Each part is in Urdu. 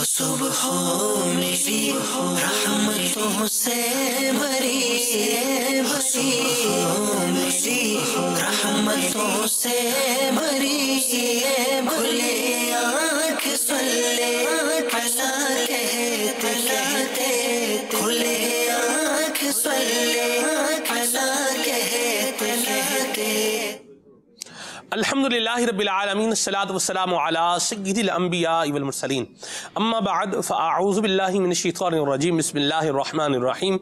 صبح میری رحمتوں سے بھری میری رحمتوں سے بھری کھلے آنکھ صلی علی کہتے کہتے کھلے آنکھ صلی علی کہتے کہتے الحمدللہ رب العالمین الصلاة والسلام علی سید الانبیاء والمرسلین اما بعد فاعوذ باللہ من الشیطان الرجیم بسم اللہ الرحمن الرحیم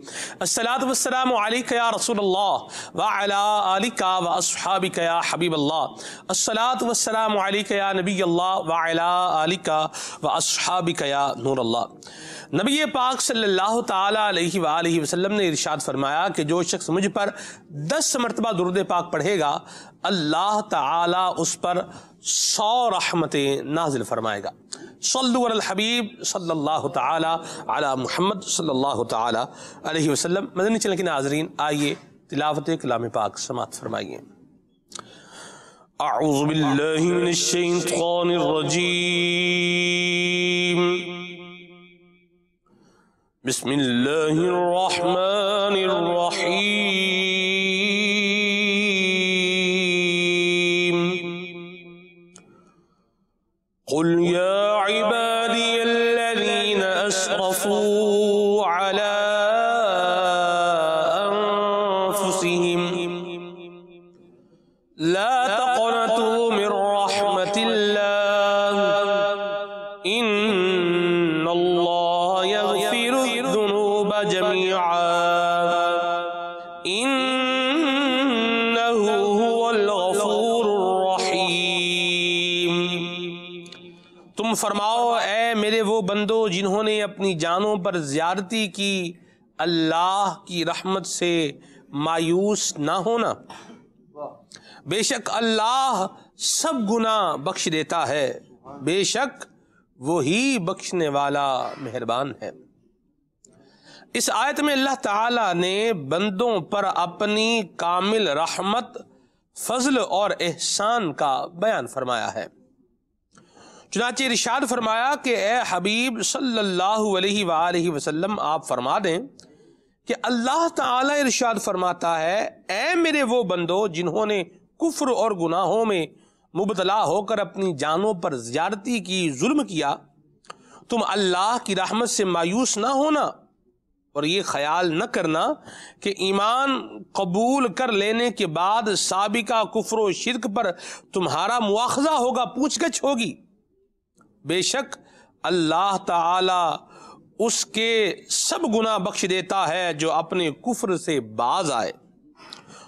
الصلاة والسلام علیک یا رسول اللہ وعلی آلک واصحابک یا حبیب اللہ الصلاة والسلام علیک یا نبی اللہ وعلی آلک واصحابک یا نور اللہ۔ نبی پاک صلی اللہ تعالیٰ علیہ وآلہ وسلم نے ارشاد فرمایا کہ جو شخص مجھ پر 10 مرتبہ درود پاک پڑھے گا اللہ تعالیٰ اس پر 100 رحمتیں نازل فرمائے گا۔ صلو علی الحبیب صلی اللہ تعالیٰ علی محمد صلی اللہ تعالیٰ علیہ وسلم۔ مدنی چینل کے ناظرین، آئیے تلاوت کلام پاک سماعت فرمائیے۔ اعوذ باللہ من الشیطان الرجیم، بسم اللہ الرحمن الرحیم۔ قل یا عبادی الذین اسرفوا علی انفسهم لا تقنطوا من رحمت اللہ ان اللہ یغفر الذنوب جميعا انہ هو الغفور الرحیم۔ تم فرماؤ اے میرے وہ بندو جنہوں نے اپنی جانوں پر زیادتی کی، اللہ کی رحمت سے مایوس نہ ہونا، بے شک اللہ سب گناہ بخش دیتا ہے، بے شک وہی بخشنے والا مہربان ہے۔ اس آیت میں اللہ تعالیٰ نے بندوں پر اپنی کامل رحمت، فضل اور احسان کا بیان فرمایا ہے۔ چنانچہ ارشاد فرمایا کہ اے حبیب صلی اللہ علیہ وآلہ وسلم آپ فرما دیں کہ اللہ تعالیٰ ارشاد فرماتا ہے اے میرے وہ بندو جنہوں نے کفر اور گناہوں میں مبتلا ہو کر اپنی جانوں پر زیادتی کی، ظلم کیا، تم اللہ کی رحمت سے مایوس نہ ہونا اور یہ خیال نہ کرنا کہ ایمان قبول کر لینے کے بعد سابقہ کفر و شرک پر تمہارا مواخذہ ہوگا، پوچھ گچھ ہوگی۔ بے شک اللہ تعالی اس کے سب گناہ بخش دیتا ہے جو اپنے کفر سے باز آئے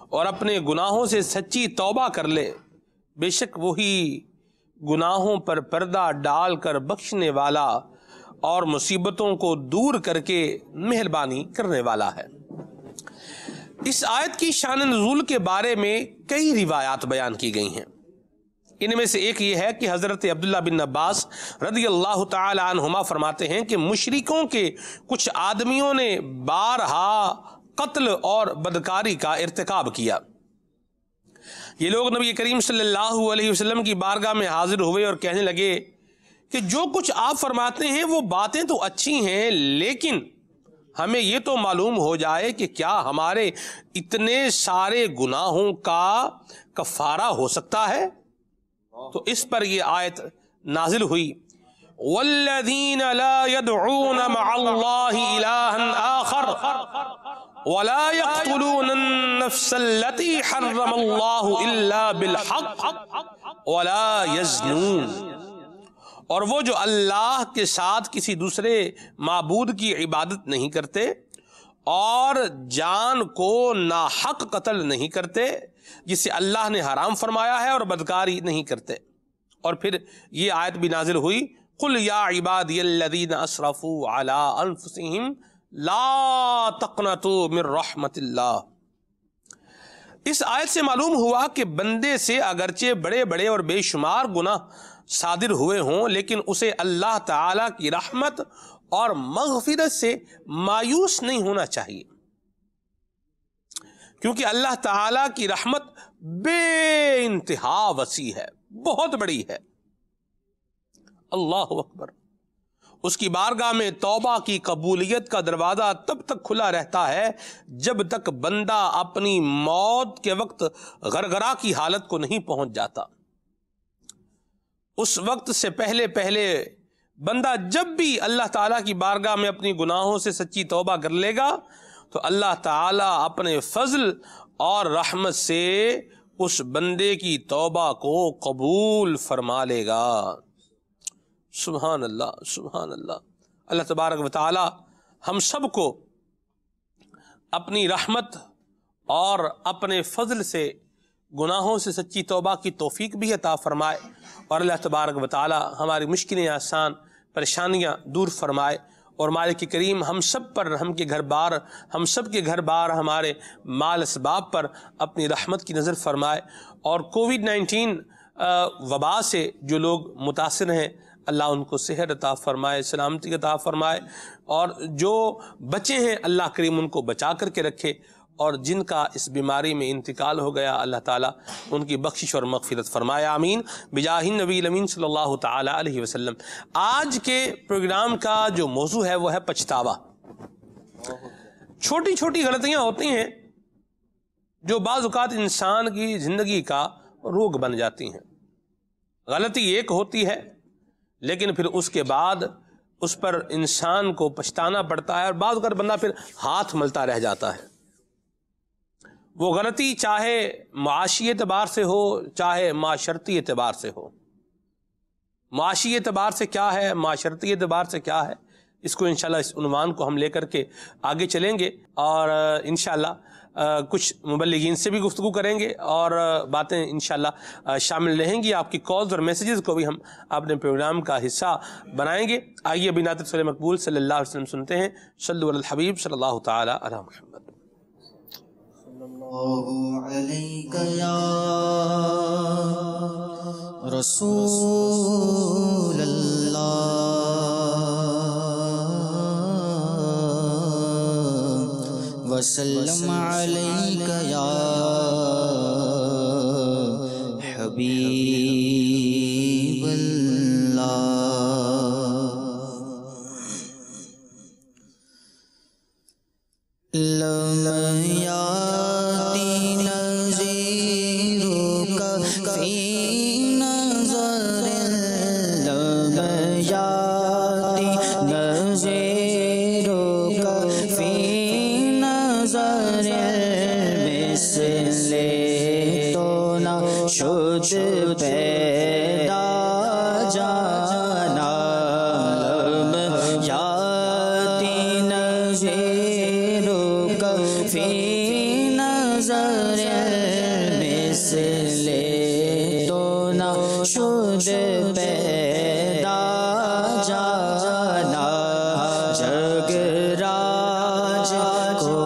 اور اپنے گناہوں سے سچی توبہ کر لے، بے شک وہی گناہوں پر پردہ ڈال کر بخشنے والا اور مصیبتوں کو دور کر کے مہربانی کرنے والا ہے۔ اس آیت کی شان نزول کے بارے میں کئی روایات بیان کی گئی ہیں۔ ان میں سے ایک یہ ہے کہ حضرت عبداللہ بن عباس رضی اللہ تعالی عنہما فرماتے ہیں کہ مشرکوں کے کچھ آدمیوں نے بارہا قتل اور بدکاری کا ارتکاب کیا۔ یہ لوگ نبی کریم صلی اللہ علیہ وسلم کی بارگاہ میں حاضر ہوئے اور کہنے لگے کہ جو کچھ آپ فرماتے ہیں وہ باتیں تو اچھی ہیں، لیکن ہمیں یہ تو معلوم ہو جائے کہ کیا ہمارے اتنے سارے گناہوں کا کفارہ ہو سکتا ہے؟ تو اس پر یہ آیت نازل ہوئی وَالَّذِينَ لَا يَدْعُونَ مَعَ اللَّهِ إِلَٰهًا آخَرَ وَلَا يَقْتُلُونَ النَّفْسَ الَّتِي حَرَّمَ اللَّهُ إِلَّا بِالْحَقِّ وَلَا يَزْنُونَ، اور وہ جو اللہ کے ساتھ کسی دوسرے معبود کی عبادت نہیں کرتے اور جان کو ناحق قتل نہیں کرتے جسے اللہ نے حرام فرمایا ہے، اور بدکاری نہیں کرتے۔ اور پھر یہ آیت بھی نازل ہوئی قُلْ يَا عِبَادِيَ الَّذِينَ أَسْرَفُوا عَلَىٰ أَنفُسِهِمْ لَا تَقْنَطُوا مِن رَحْمَتِ اللَّهِ۔ اس آیت سے معلوم ہوا کہ بندے سے اگرچہ بڑے بڑے اور بے شمار گناہ صادر ہوئے ہوں، لیکن اسے اللہ تعالیٰ کی رحمت اور مغفرت سے مایوس نہیں ہونا چاہیے، کیونکہ اللہ تعالیٰ کی رحمت بے انتہا وسیع ہے، بہت بڑی ہے۔ اللہ اکبر۔ اس کی بارگاہ میں توبہ کی قبولیت کا دروازہ تب تک کھلا رہتا ہے جب تک بندہ اپنی موت کے وقت غرغرہ کی حالت کو نہیں پہنچ جاتا۔ اس وقت سے پہلے بندہ جب بھی اللہ تعالیٰ کی بارگاہ میں اپنی گناہوں سے سچی توبہ کر لے گا تو اللہ تعالیٰ اپنے فضل اور رحمت سے اس بندے کی توبہ کو قبول فرما لے گا۔ سبحان اللہ، سبحان اللہ۔ اللہ تبارک و تعالی ہم سب کو اپنی رحمت اور اپنے فضل سے گناہوں سے سچی توبہ کی توفیق بھی عطا فرمائے، اور اللہ تبارک و تعالی ہماری مشکلیں آسان، پریشانیاں دور فرمائے، اور مالک کریم ہم سب پر، ہم سب کے گھر بار ہمارے مال اسباب پر اپنی رحمت کی نظر فرمائے، اور کووڈ-19 وبا سے جو لوگ متاثر ہیں اللہ ان کو صحت عطا فرمائے، سلامتی عطا فرمائے، اور جو بچے ہیں اللہ کریم ان کو بچا کر کے رکھے، اور جن کا اس بیماری میں انتقال ہو گیا اللہ تعالیٰ ان کی بخشش اور مغفرت فرمائے، آمین بجاہ النبی الامین صلی اللہ تعالی علیہ وسلم۔ آج کے پروگرام کا جو موضوع ہے وہ ہے پچھتاوا۔ چھوٹی چھوٹی غلطیاں ہوتی ہیں جو بعض اوقات انسان کی زندگی کا روگ بن جاتی ہیں۔ غلطی ایک ہوتی ہے لیکن پھر اس کے بعد اس پر انسان کو پچھتانا پڑتا ہے، اور بعض اوقات بندہ پھر ہاتھ ملتا رہ جاتا ہے۔ وہ غلطی چاہے معاشی اعتبار سے ہو چاہے معاشرتی اعتبار سے ہو۔ معاشی اعتبار سے کیا ہے، معاشرتی اعتبار سے کیا ہے، اس کو انشاءاللہ اس عنوان کو ہم لے کر کے آگے چلیں گے، اور انشاءاللہ کچھ مبلغین سے بھی گفتگو کریں گے، اور باتیں انشاءاللہ شامل رہیں گی۔ آپ کی کالز اور میسیجز کو بھی ہم اپنے پروگرام کا حصہ بنائیں گے۔ آئیے ابھی نعت رسول مقبول صلی اللہ علیہ وسلم سنتے ہیں۔ صلو علی الحبیب صلی اللہ تعالی علی محمد۔ اللہ علیک یا رسول اللہ، وسلم علیک یا حبیب اللہ۔ لم یاتی نظیرک فی نظر، لم یاتی نظیرک فی نظر، مثل تو نہ شد پیدا جانا، لم یاتی نظیرک فی نظر، مثل تو نہ شد پیدا جانا، جگ راج کو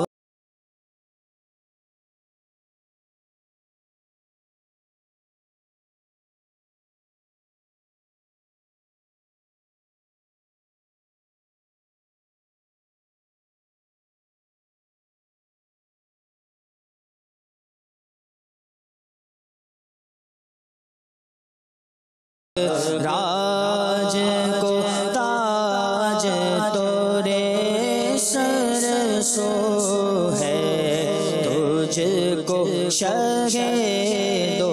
راج کو تاج تورے سر سو ہے، تجھ کو شہ دو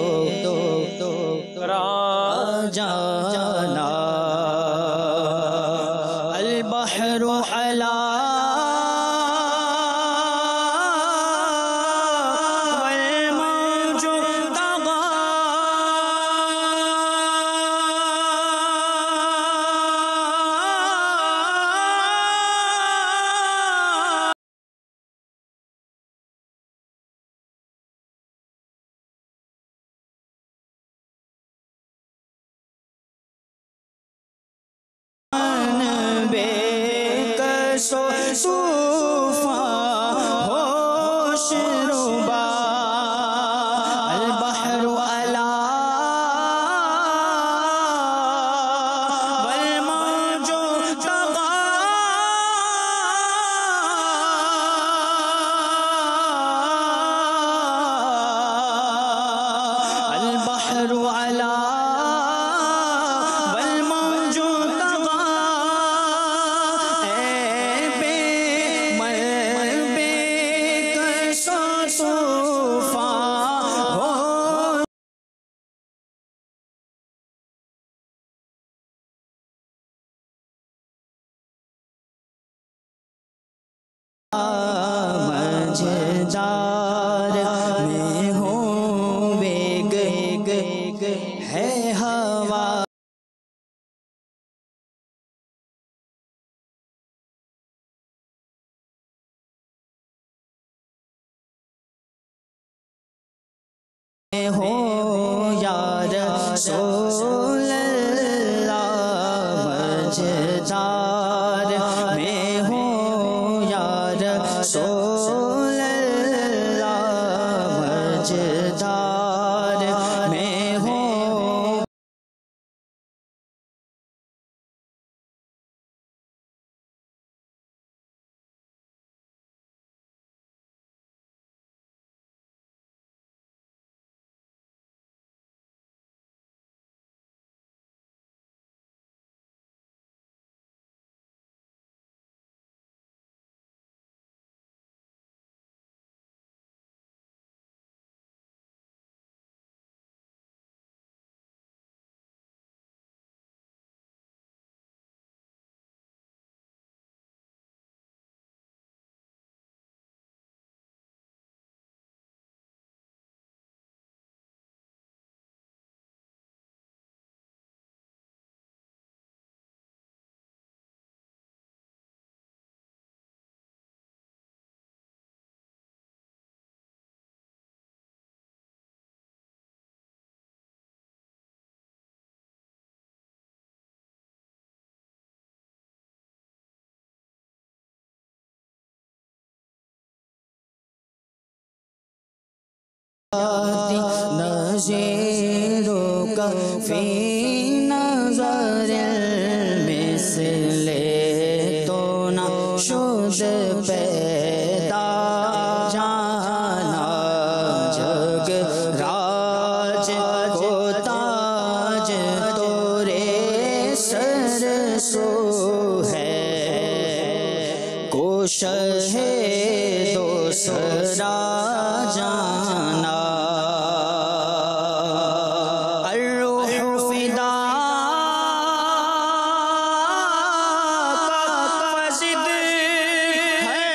جانا، البحر علا والموج طغى، بے کس و نظیروں کا فی نظر المثل تو نہ شد پیدا جانا جگ راج کو تاج تورے سر سو ہے کوشش ہے دوسرا جانا الروح فدا فزد ہے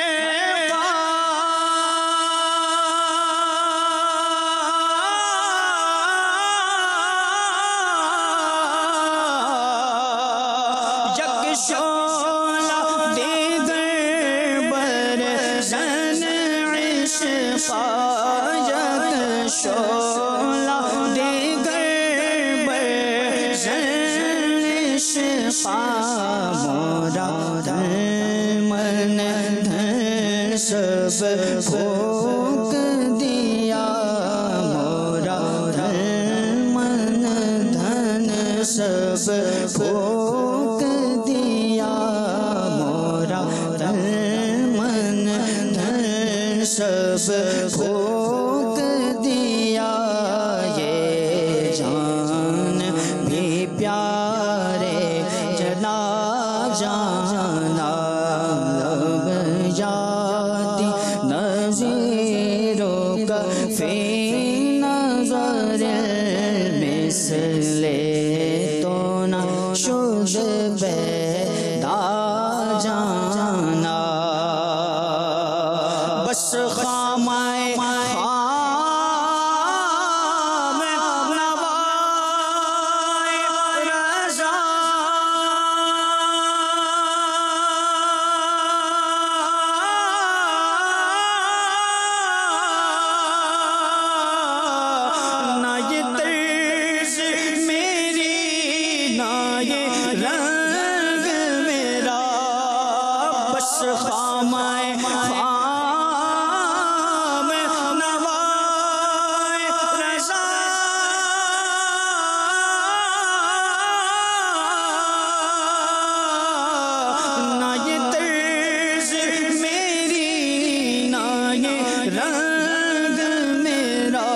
یک شعلہ دیگر بر زن عشقا یک شعلہ دیگر بر زن عشقا مورا من دھن سب پھونک دیا مورا من دھن سب پھونک دیا مورا من دھن سب پھونک دیا یہ جان بھی پیارے چلا جانا اب یادی نظیروں کا فی نظر المثل تو نہ شد پیدا جانا بس خامائے خام نوائے رضا نہ یہ طرز میری نہ یہ رنگ میرا بس خامائے خام نوائے رضا نہ یہ طرز میری نہ یہ رنگ میرا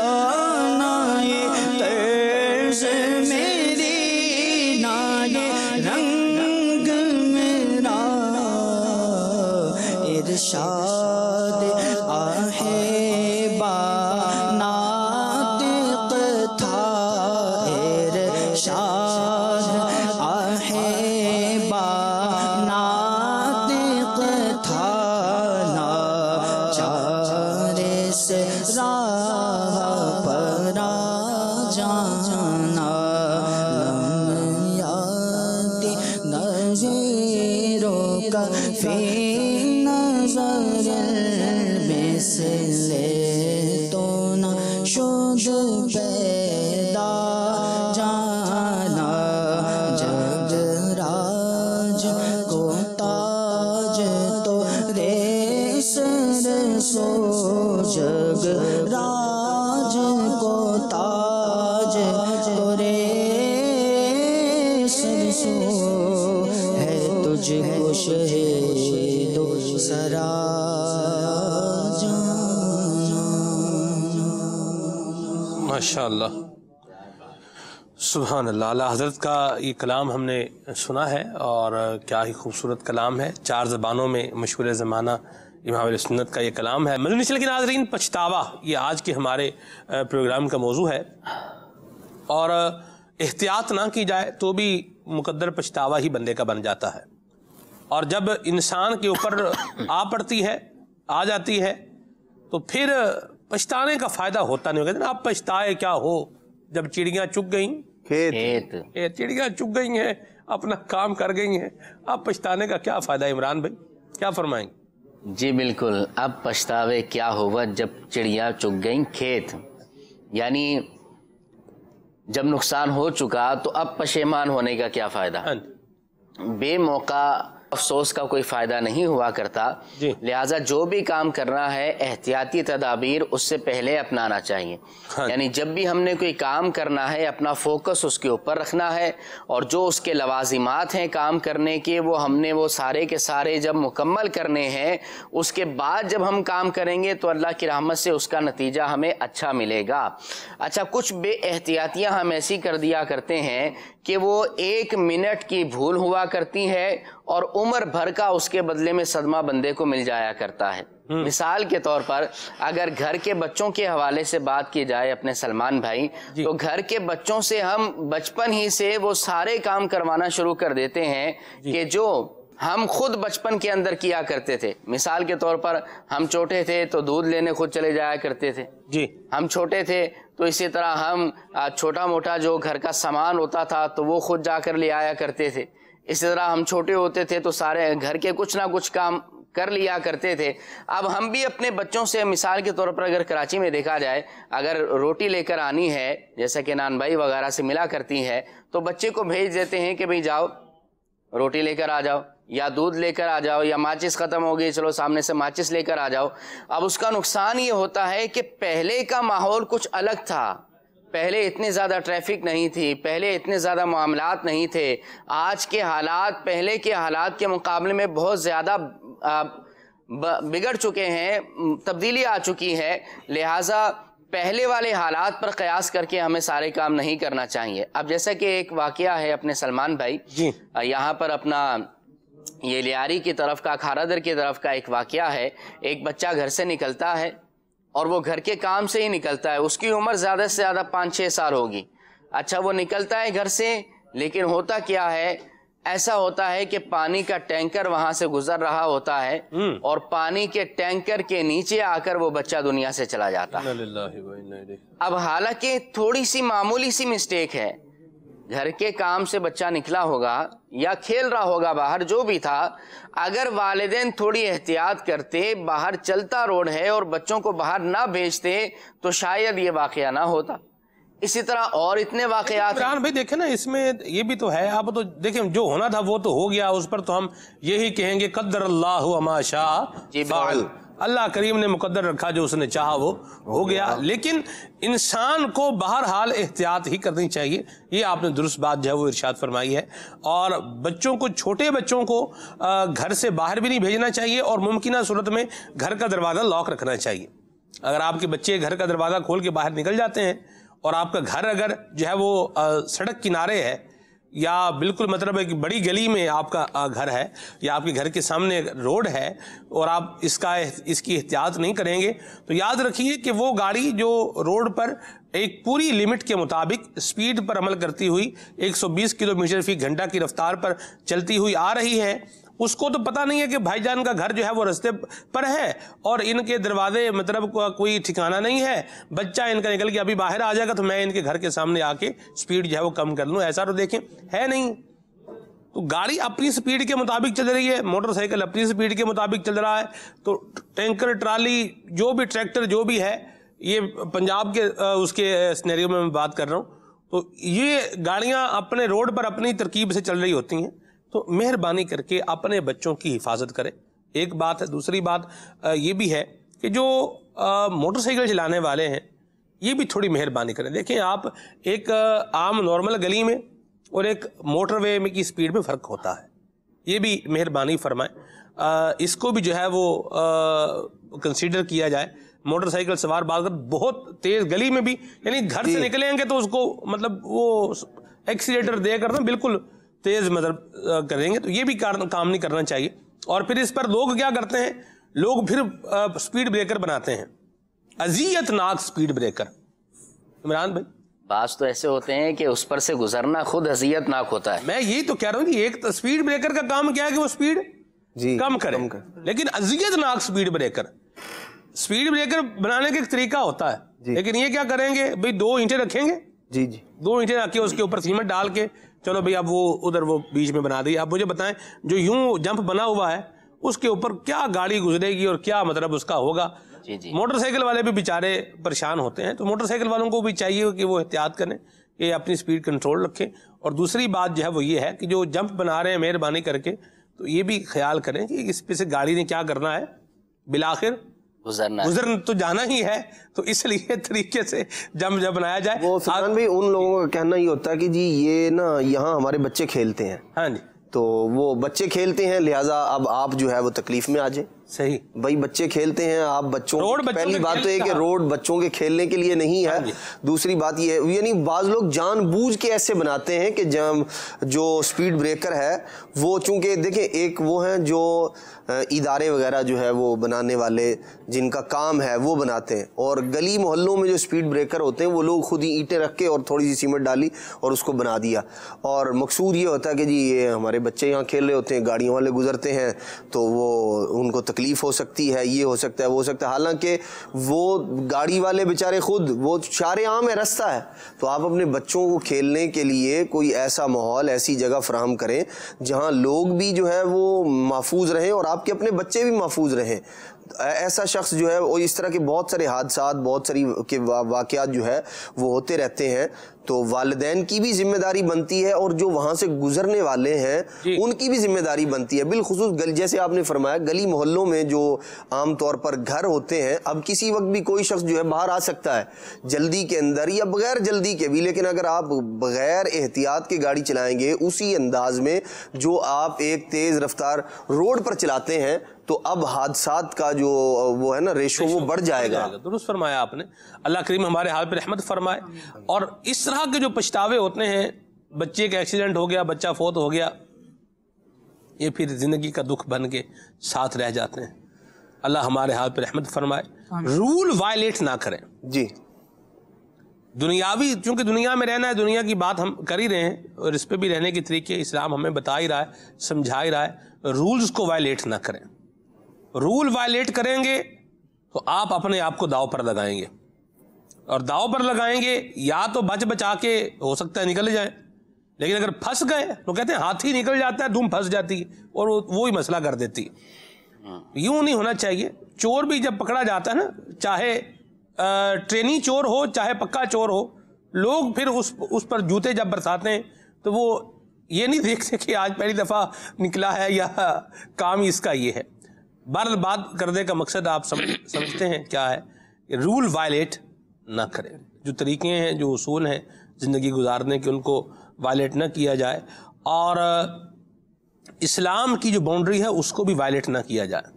نہ یہ طرز میری نہ یہ رنگ میرا ارشاد آہیبا ناطق تھا ارشاد آہیبا ناطق تھا ناچارے سے راہ پر آ جانا لم یادی نظیروں کا فی نظر المثل تو نہ شد پیدا جانا جگ راج کو تاج تو رے سر سو جگ راج کو تاج تو رے سر سو ہے تجھ کو شہید و سرا جانا ماشاءاللہ سبحان اللہ۔ اعلیٰ حضرت کا یہ کلام ہم نے سنا ہے اور کیا ہی خوبصورت کلام ہے، 4 زبانوں میں مشہور زمانہ امام اہل سنت کا یہ کلام ہے۔ مدنی چینل کے ناظرین، پچھتاوا یہ آج کے ہمارے پروگرام کا موضوع ہے، اور احتیاط نہ کی جائے تو بھی مقدر پچھتاوا ہی بندے کا بن جاتا ہے، اور جب انسان کے اوپر آ جاتی ہے تو پھر پچھتانے کا فائدہ ہوتا نہیں ہوگا۔ اب پچھتائے کیا ہو جب چڑیاں چگ گئیں چڑیاں چگ گئی ہیں، اپنا کام کر گئی ہیں، اب پچھتانے کا کیا فائدہ ہے؟ عمران بھائی کیا فرمائیں گے؟ جی بالکل، اب پچھتاوے کیا ہوگا جب چڑیاں چگ گئیں کھیت، یعنی جب نقصان ہو چکا تو اب پشیمان ہونے کا کیا فائدہ؟ بے موقع افسوس کا کوئی فائدہ نہیں ہوا کرتا، لہٰذا جو بھی کام کرنا ہے احتیاطی تدابیر اس سے پہلے اپنانا چاہیے۔ یعنی جب بھی ہم نے کوئی کام کرنا ہے اپنا فوکس اس کے اوپر رکھنا ہے، اور جو اس کے لوازمات ہیں کام کرنے کے وہ ہم نے وہ سارے کے سارے جب مکمل کرنے ہیں، اس کے بعد جب ہم کام کریں گے تو اللہ کی رحمت سے اس کا نتیجہ ہمیں اچھا ملے گا۔ اچھا، کچھ بے احتیاطیاں ہم ایسی کر دیا کرتے ہیں کہ وہ 1 منٹ کی بھول ہوا کرتی ہے اور عمر بھر کا اس کے بدلے میں صدمہ بندے کو مل جایا کرتا ہے۔ مثال کے طور پر اگر گھر کے بچوں کے حوالے سے بات کی جائے اپنے سلمان بھائی، تو گھر کے بچوں سے ہم بچپن ہی سے وہ سارے کام کروانا شروع کر دیتے ہیں کہ جو ہم خود بچپن کے اندر کیا کرتے تھے۔ مثال کے طور پر ہم چھوٹے تھے تو دودھ لینے خود چلے جایا کرتے تھے، ہم چھوٹے تھے تو اسی طرح ہم چھوٹا موٹا جو گھر کا سامان ہوتا تھا تو وہ خود جا کر لے آیا کرتے تھے۔ اسی طرح ہم چھوٹے ہوتے تھے تو سارے گھر کے کچھ نہ کچھ کام کر لیا کرتے تھے۔ اب ہم بھی اپنے بچوں سے مثال کے طور پر اگر کراچی میں دیکھا جائے، اگر روٹی لے کر آنی ہے جیسا کہ نان بھائی وغیرہ سے ملا کرتی ہے، تو بچے کو بھیج دیتے ہیں کہ بھئی جاؤ روٹی لے کر آ جاؤ، یا دودھ لے کر آ جاؤ، یا ماچس ختم ہو گئی چلو سامنے سے ماچس لے کر آ جاؤ۔ اب اس کا نقصان یہ ہوتا ہے کہ پہلے کا ماحول کچھ الگ تھا، پہلے اتنی زیادہ ٹریفک نہیں تھی، پہلے اتنے زیادہ معاملات نہیں تھے۔ آج کے حالات پہلے کے حالات کے مقابلے میں بہت زیادہ بگڑ چکے ہیں، تبدیلی آ چکی ہے، لہٰذا پہلے والے حالات پر قیاس کر کے ہمیں سارے کام نہیں کرنا چاہیے۔ اب جیسا کہ ایک واقعہ ہے اپنے سلمان بھائی، یہاں پر اپنا یہ لیاری کی طرف کا کھارادر کی طرف کا ایک واقعہ ہے۔ ایک بچہ گھر سے نکلتا ہے اور وہ گھر کے کام سے ہی نکلتا ہے، اس کی عمر زیادہ سے زیادہ 5-6 سال ہوگی۔ اچھا، وہ نکلتا ہے گھر سے، لیکن ہوتا کیا ہے، ایسا ہوتا ہے کہ پانی کا ٹینکر وہاں سے گزر رہا ہوتا ہے اور پانی کے ٹینکر کے نیچے آ کر وہ بچہ دنیا سے چلا جاتا ہے۔ اب حالانکہ تھوڑی سی معمولی سی مسٹیک ہے، گھر کے کام سے بچہ نکلا ہوگا یا کھیل رہا ہوگا باہر، جو بھی تھا، اگر والدین تھوڑی احتیاط کرتے، باہر چلتا روڈ ہے اور بچوں کو باہر نہ بھیجتے تو شاید یہ واقعہ نہ ہوتا۔ اسی طرح اور اتنے واقعات۔ عمران بھائی دیکھیں نا، اس میں یہ بھی تو ہے، اب تو دیکھیں جو ہونا تھا وہ تو ہو گیا، اس پر تو ہم یہی کہیں گے قدر اللہ وما شاء فعل، اللہ کریم نے مقدر رکھا، جو اس نے چاہا وہ ہو گیا۔ لیکن انسان کو بہرحال احتیاط ہی کرنی چاہیے، یہ آپ نے درست بات جو ہے وہ ارشاد فرمائی ہے۔ اور بچوں کو، چھوٹے بچوں کو گھر سے باہر بھی نہیں بھیجنا چاہیے، اور ممکنہ صورت میں گھر کا دروازہ لاک رکھنا چاہیے۔ اگر آپ کے بچے گھر کا دروازہ کھول کے باہر نکل جاتے ہیں اور آپ کا گھر اگر جو ہے وہ سڑک کنارے ہے یا بالکل مطلب ایک بڑی گلی میں آپ کا گھر ہے، یا آپ کے گھر کے سامنے روڈ ہے، اور آپ اس کی احتیاط نہیں کریں گے تو یاد رکھیے کہ وہ گاڑی جو روڈ پر ایک پوری لمٹ کے مطابق سپیڈ پر عمل کرتی ہوئی 120 کلومیٹر فی گھنٹہ کی رفتار پر چلتی ہوئی آ رہی ہے، اس کو تو پتہ نہیں ہے کہ بھائی جان کا گھر جو ہے وہ رستے پر ہے اور ان کے دروازے مطلب کوئی ٹھکانہ نہیں ہے، بچہ ان کا نکل کے ابھی باہر آ جائے گا تو میں ان کے گھر کے سامنے آ کے سپیڈ جو ہے وہ کم کر لوں، ایسا تو دیکھیں ہے نہیں۔ تو گاڑی اپنی سپیڈ کے مطابق چل رہی ہے، موٹر سائیکل اپنی سپیڈ کے مطابق چل رہا ہے، تو ٹینکر، ٹرالی، جو بھی ٹریکٹر جو بھی ہے، یہ پنجاب کے اس کے سینیریو میں بات کر رہا ہوں، تو یہ گاڑیاں اپنے روڈ پر اپنی ترکیب سے چل رہی ہوتی ہیں، تو مہربانی کر کے اپنے بچوں کی حفاظت کریں، ایک بات ہے۔ دوسری بات یہ بھی ہے کہ جو موٹر سائیکل چلانے والے ہیں یہ بھی تھوڑی مہربانی کریں۔ دیکھیں، آپ ایک عام نارمل گلی میں اور ایک موٹر وے میں کی سپیڈ میں فرق ہوتا ہے، یہ بھی مہربانی فرمائیں، اس کو بھی جو ہے وہ کنسیڈر کیا جائے۔ موٹر سائیکل سوار بہت تیز گلی میں بھی، یعنی گھر سے نکلیں گے تو اس کو مطلب وہ ایکسیلیٹر دے کر نا بالکل تیز مطلب کریں گے، تو یہ بھی کام نہیں کرنا چاہیے۔ اور پھر اس پر لوگ کیا کرتے ہیں، لوگ پھر سپیڈ بریکر بناتے ہیں، اذیت ناک سپیڈ بریکر۔ عمران بھائی، بعض تو ایسے ہوتے ہیں کہ اس پر سے گزرنا خود اذیت ناک ہوتا ہے۔ میں یہی تو کہہ رہا ہوں کہ ایک سپیڈ بریکر کا کام کیا ہے کہ وہ سپیڈ کم کرے، لیکن اذیت ناک سپیڈ بریکر، سپیڈ بریکر بنانے کا ایک طریقہ ہوتا ہے، لیکن یہ کیا کریں گے بھئی، 2 اینٹیں رکھیں گے، 2 اینٹیں رکھ کے اس کے اوپر سیمنٹ ڈال کے چلو بھئی اب وہ ادھر وہ بیچ میں بنا دی۔ اب مجھے بتائیں جو یوں جمپ بنا ہوا ہے اس کے اوپر کیا گاڑی گزرے گی اور کیا مطلب اس کا ہوگا۔ موٹر سائیکل والے بھی بیچارے پریشان ہوتے ہیں، تو موٹر سائیکل والوں کو بھی چاہیے کہ وہ احتیاط کریں، کہ اپنی سپیڈ کنٹرول رکھیں۔ اور دوسری بات جو ہے وہ یہ ہے کہ جو جمپ بنا رہے ہیں، مہربانی کر کے تو یہ بھی خیال کریں کہ اس پہ سے گاڑی نے کیا کرنا ہے، بالآخر گزر تو جانا ہی ہے، تو اس لیے طریقے سے جب بنایا جائے۔ وہ سلمان بھائی ان لوگوں کا کہنا یہ ہوتا ہے کہ جی یہ نا یہاں ہمارے بچے کھیلتے ہیں، ہاں جی، تو وہ بچے کھیلتے ہیں لہٰذا اب آپ جو ہے وہ تکلیف میں آ جائیں۔ صحیح بھائی بچے کھیلتے ہیں، آپ بچوں پہلی کے بات تو یہ کہ روڈ بچوں کے کھیلنے کے لیے نہیں ہے، دوسری بات یہ ہے یعنی بعض لوگ جان بوجھ کے ایسے بناتے ہیں کہ جو سپیڈ بریکر ہے وہ، چونکہ دیکھیں ایک وہ ہیں جو ادارے وغیرہ جو ہے وہ بنانے والے جن کا کام ہے وہ بناتے ہیں، اور گلی محلوں میں جو سپیڈ بریکر ہوتے ہیں وہ لوگ خود ہی اینٹیں رکھ کے اور تھوڑی سی سیمنٹ ڈالی اور اس کو بنا دیا، اور مقصود یہ ہوتا ہے کہ جی یہ ہمارے بچے یہاں کھیل رہے ہوتے ہیں، گاڑیوں والے گزرتے ہیں تو وہ ان کو تکلیف ہو سکتی ہے، یہ ہو سکتا ہے وہ ہو سکتا ہے، حالانکہ وہ گاڑی والے بیچارے خود وہ شارع عام ہے، رستہ ہے، تو آپ اپنے بچوں کو کھیلنے کے لیے کوئی ایسا ماحول ایسی جگہ فراہم کریں جہاں لوگ بھی جو ہے وہ محفوظ رہیں اور آپ کے اپنے بچے بھی محفوظ رہیں۔ ایسا شخص جو ہے وہ اس طرح کے بہت سارے حادثات، بہت ساری واقعات جو ہے وہ ہوتے رہتے ہیں، تو والدین کی بھی ذمہ داری بنتی ہے اور جو وہاں سے گزرنے والے ہیں ان کی بھی ذمہ داری بنتی ہے، بالخصوص جیسے آپ نے فرمایا گلی محلوں میں جو عام طور پر گھر ہوتے ہیں، اب کسی وقت بھی کوئی شخص جو ہے باہر آ سکتا ہے جلدی کے اندر یا بغیر جلدی کے بھی، لیکن اگر آپ بغیر احتیاط کے گاڑی چلائیں گے اسی انداز میں جو آپ ایک تیز رفتار روڈ پر چلاتے ہیں تو اب حادثات کا جو وہ ہے نا ریشو وہ بڑھ جائے گا۔ درست فرمایا آپ نے، اللہ کریم ہمارے حال پہ رحمت فرمائے۔ اور اس طرح کے جو پچھتاوے ہوتے ہیں، بچے کا ایکسیڈنٹ ہو گیا، بچہ فوت ہو گیا، یہ پھر زندگی کا دکھ بن کے ساتھ رہ جاتے ہیں، اللہ ہمارے حال پہ رحمت فرمائے۔ رول وائلیٹ نہ کریں جی، دنیاوی، چونکہ دنیا میں رہنا ہے، دنیا کی بات ہم کر ہی رہے ہیں اور اس پہ بھی رہنے کے طریقے اسلام ہمیں بتا ہی رہا ہے، سمجھا ہی رہا ہے، رولز کو وائلیٹ نہ کریں۔ رول وائلیٹ کریں گے تو آپ اپنے آپ کو داؤ پر لگائیں گے، اور داؤ پر لگائیں گے یا تو بچ بچا کے ہو سکتا ہے نکل جائیں، لیکن اگر پھنس گئے تو کہتے ہیں ہاتھی نکل جاتا ہے، دم پھنس جاتی ہے اور وہی مسئلہ کر دیتی ہے۔ یوں نہیں ہونا چاہیے۔ چور بھی جب پکڑا جاتا ہے نا، چاہے ٹرینی چور ہو چاہے پکا چور ہو، لوگ پھر اس پر جوتے جب برساتے ہیں تو وہ یہ نہیں دیکھتے کہ آج پہلی دفعہ نکلا ہے یا کام ہی اس کا یہ ہے۔ بہرحال بات کرنے کا مقصد آپ سمجھتے ہیں کیا ہے، رول وائلیٹ نہ کریں، جو طریقے ہیں جو اصول ہیں زندگی گزارنے کے ان کو وائلیٹ نہ کیا جائے، اور اسلام کی جو باؤنڈری ہے اس کو بھی وائلیٹ نہ کیا جائے،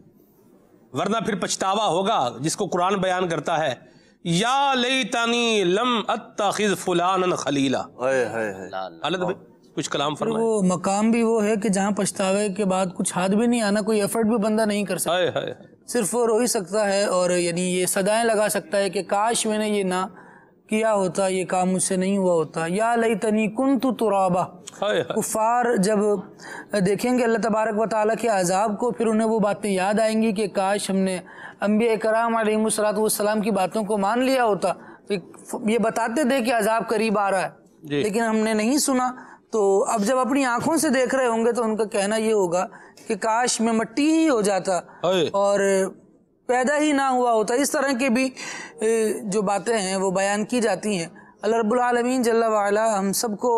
ورنہ پھر پچھتاوا ہوگا، جس کو قرآن بیان کرتا ہے یا لیتنی لم اتخذ فلانا خلیلا۔ حالت بھائی کچھ کلام فرمائے۔ وہ مقام بھی وہ ہے کہ جہاں پچھتاوے کے بعد کچھ ہاتھ بھی نہیں آنا، کوئی ایفرٹ بھی بندہ نہیں کر سکتا، صرف وہ رو ہی سکتا ہے، اور یعنی یہ صدائیں لگا سکتا ہے کہ کاش میں نے یہ نہ کیا ہوتا، یہ کام مجھ سے نہیں ہوا ہوتا، یا لیتنی کنت ترابا۔ کفار جب دیکھیں گے اللہ تبارک و تعالیٰ کے عذاب کو، پھر انہیں وہ باتیں یاد آئیں گی کہ کاش ہم نے انبیاء کرام علیہم الصلوۃ والسلام کی باتوں کو مان لیا ہوتا۔ یہ بتاتے تھے کہ عذاب قریب آ رہا ہے لیکن ہم نے نہیں سنا، تو اب جب اپنی آنکھوں سے دیکھ رہے ہوں گے تو ان کا کہنا یہ ہوگا کہ کاش میں مٹی ہی ہو جاتا اور پیدا ہی نہ ہوا ہوتا۔ اس طرح کے بھی جو باتیں ہیں وہ بیان کی جاتی ہیں۔ اللہ رب العالمین جل وعلا ہم سب کو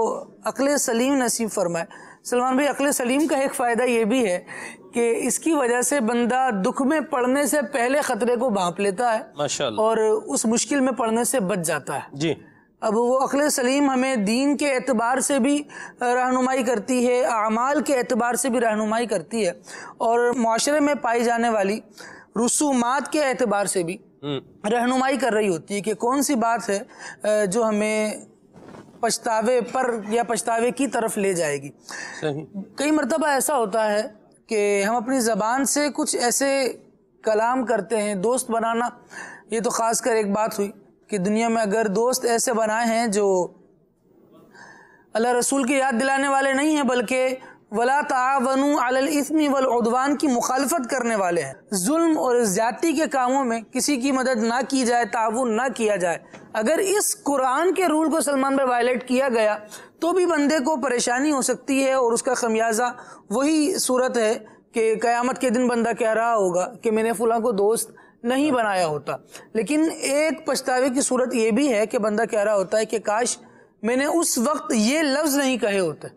عقل سلیم نصیب فرمائے۔ سلمان بھائی، عقل سلیم کا ایک فائدہ یہ بھی ہے کہ اس کی وجہ سے بندہ دکھ میں پڑنے سے پہلے خطرے کو بھانپ لیتا ہے ماشاءاللہ، اور اس مشکل میں پڑنے سے بچ جاتا ہے۔ جی، اب وہ عقل سلیم ہمیں دین کے اعتبار سے بھی رہنمائی کرتی ہے، اعمال کے اعتبار سے بھی رہنمائی کرتی ہے، اور معاشرے میں پائی جانے والی رسومات کے اعتبار سے بھی رہنمائی کر رہی ہوتی ہے کہ کون سی بات ہے جو ہمیں پچھتاوے پر یا پچھتاوے کی طرف لے جائے گی۔ کئی مرتبہ ایسا ہوتا ہے کہ ہم اپنی زبان سے کچھ ایسے کلام کرتے ہیں، دوست بنانا یہ تو خاص کر ایک بات ہوئی کہ دنیا میں اگر دوست ایسے بنائے ہیں جو اللہ رسول کی یاد دلانے والے نہیں ہیں بلکہ وَلَا تَعَاوَنُوا عَلَى الْإِثْمِ وَالْعُدْوَانِ کی مخالفت کرنے والے ہیں، ظلم اور زیادتی کے کاموں میں کسی کی مدد نہ کی جائے، تعاون نہ کیا جائے، اگر اس قرآن کے رول کو سلمان بھائی وائلیٹ کیا گیا تو بھی بندے کو پریشانی ہو سکتی ہے، اور اس کا خمیازہ وہی صورت ہے کہ قیامت کے دن بندہ کہہ رہا ہوگا کہ میں نے فلاں کو دوست نہیں بنایا ہوتا۔ لیکن ایک پچھتاوے کی صورت یہ بھی ہے کہ بندہ کہہ رہا ہوتا ہے کہ کاش میں نے اس وقت یہ لفظ نہیں کہے ہوتے،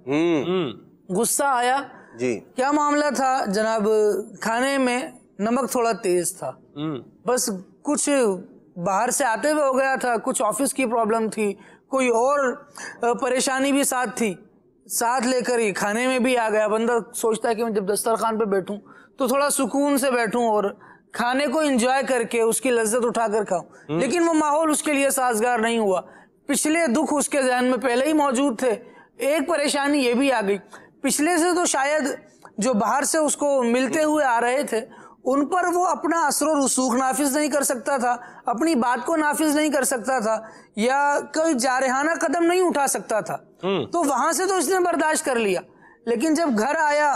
غصہ آیا جی کیا معاملہ تھا جناب, کھانے میں نمک تھوڑا تیز تھا, بس کچھ باہر سے آتے ہوئے ہو گیا تھا, کچھ آفس کی پرابلم تھی, کوئی اور پریشانی بھی ساتھ تھی, ساتھ لے کر ہی کھانے میں بھی آ گیا. بندہ سوچتا ہے کہ میں جب دسترخوان پہ بیٹھوں تو تھوڑا سکون سے بیٹھوں اور کھانے کو انجوائے کر کے اس کی لذت اٹھا کر کھاؤں, لیکن وہ ماحول اس کے لیے سازگار نہیں ہوا. پچھلے دکھ اس کے ذہن میں پہلے ہی موجود تھے, ایک پریشانی یہ بھی آ گئی. پچھلے سے تو شاید جو باہر سے اس کو ملتے ہوئے آ رہے تھے ان پر وہ اپنا اثر و رسوخ نافذ نہیں کر سکتا تھا, اپنی بات کو نافذ نہیں کر سکتا تھا, یا کوئی جارحانہ قدم نہیں اٹھا سکتا تھا, تو وہاں سے تو اس نے برداشت کر لیا. لیکن جب گھر آیا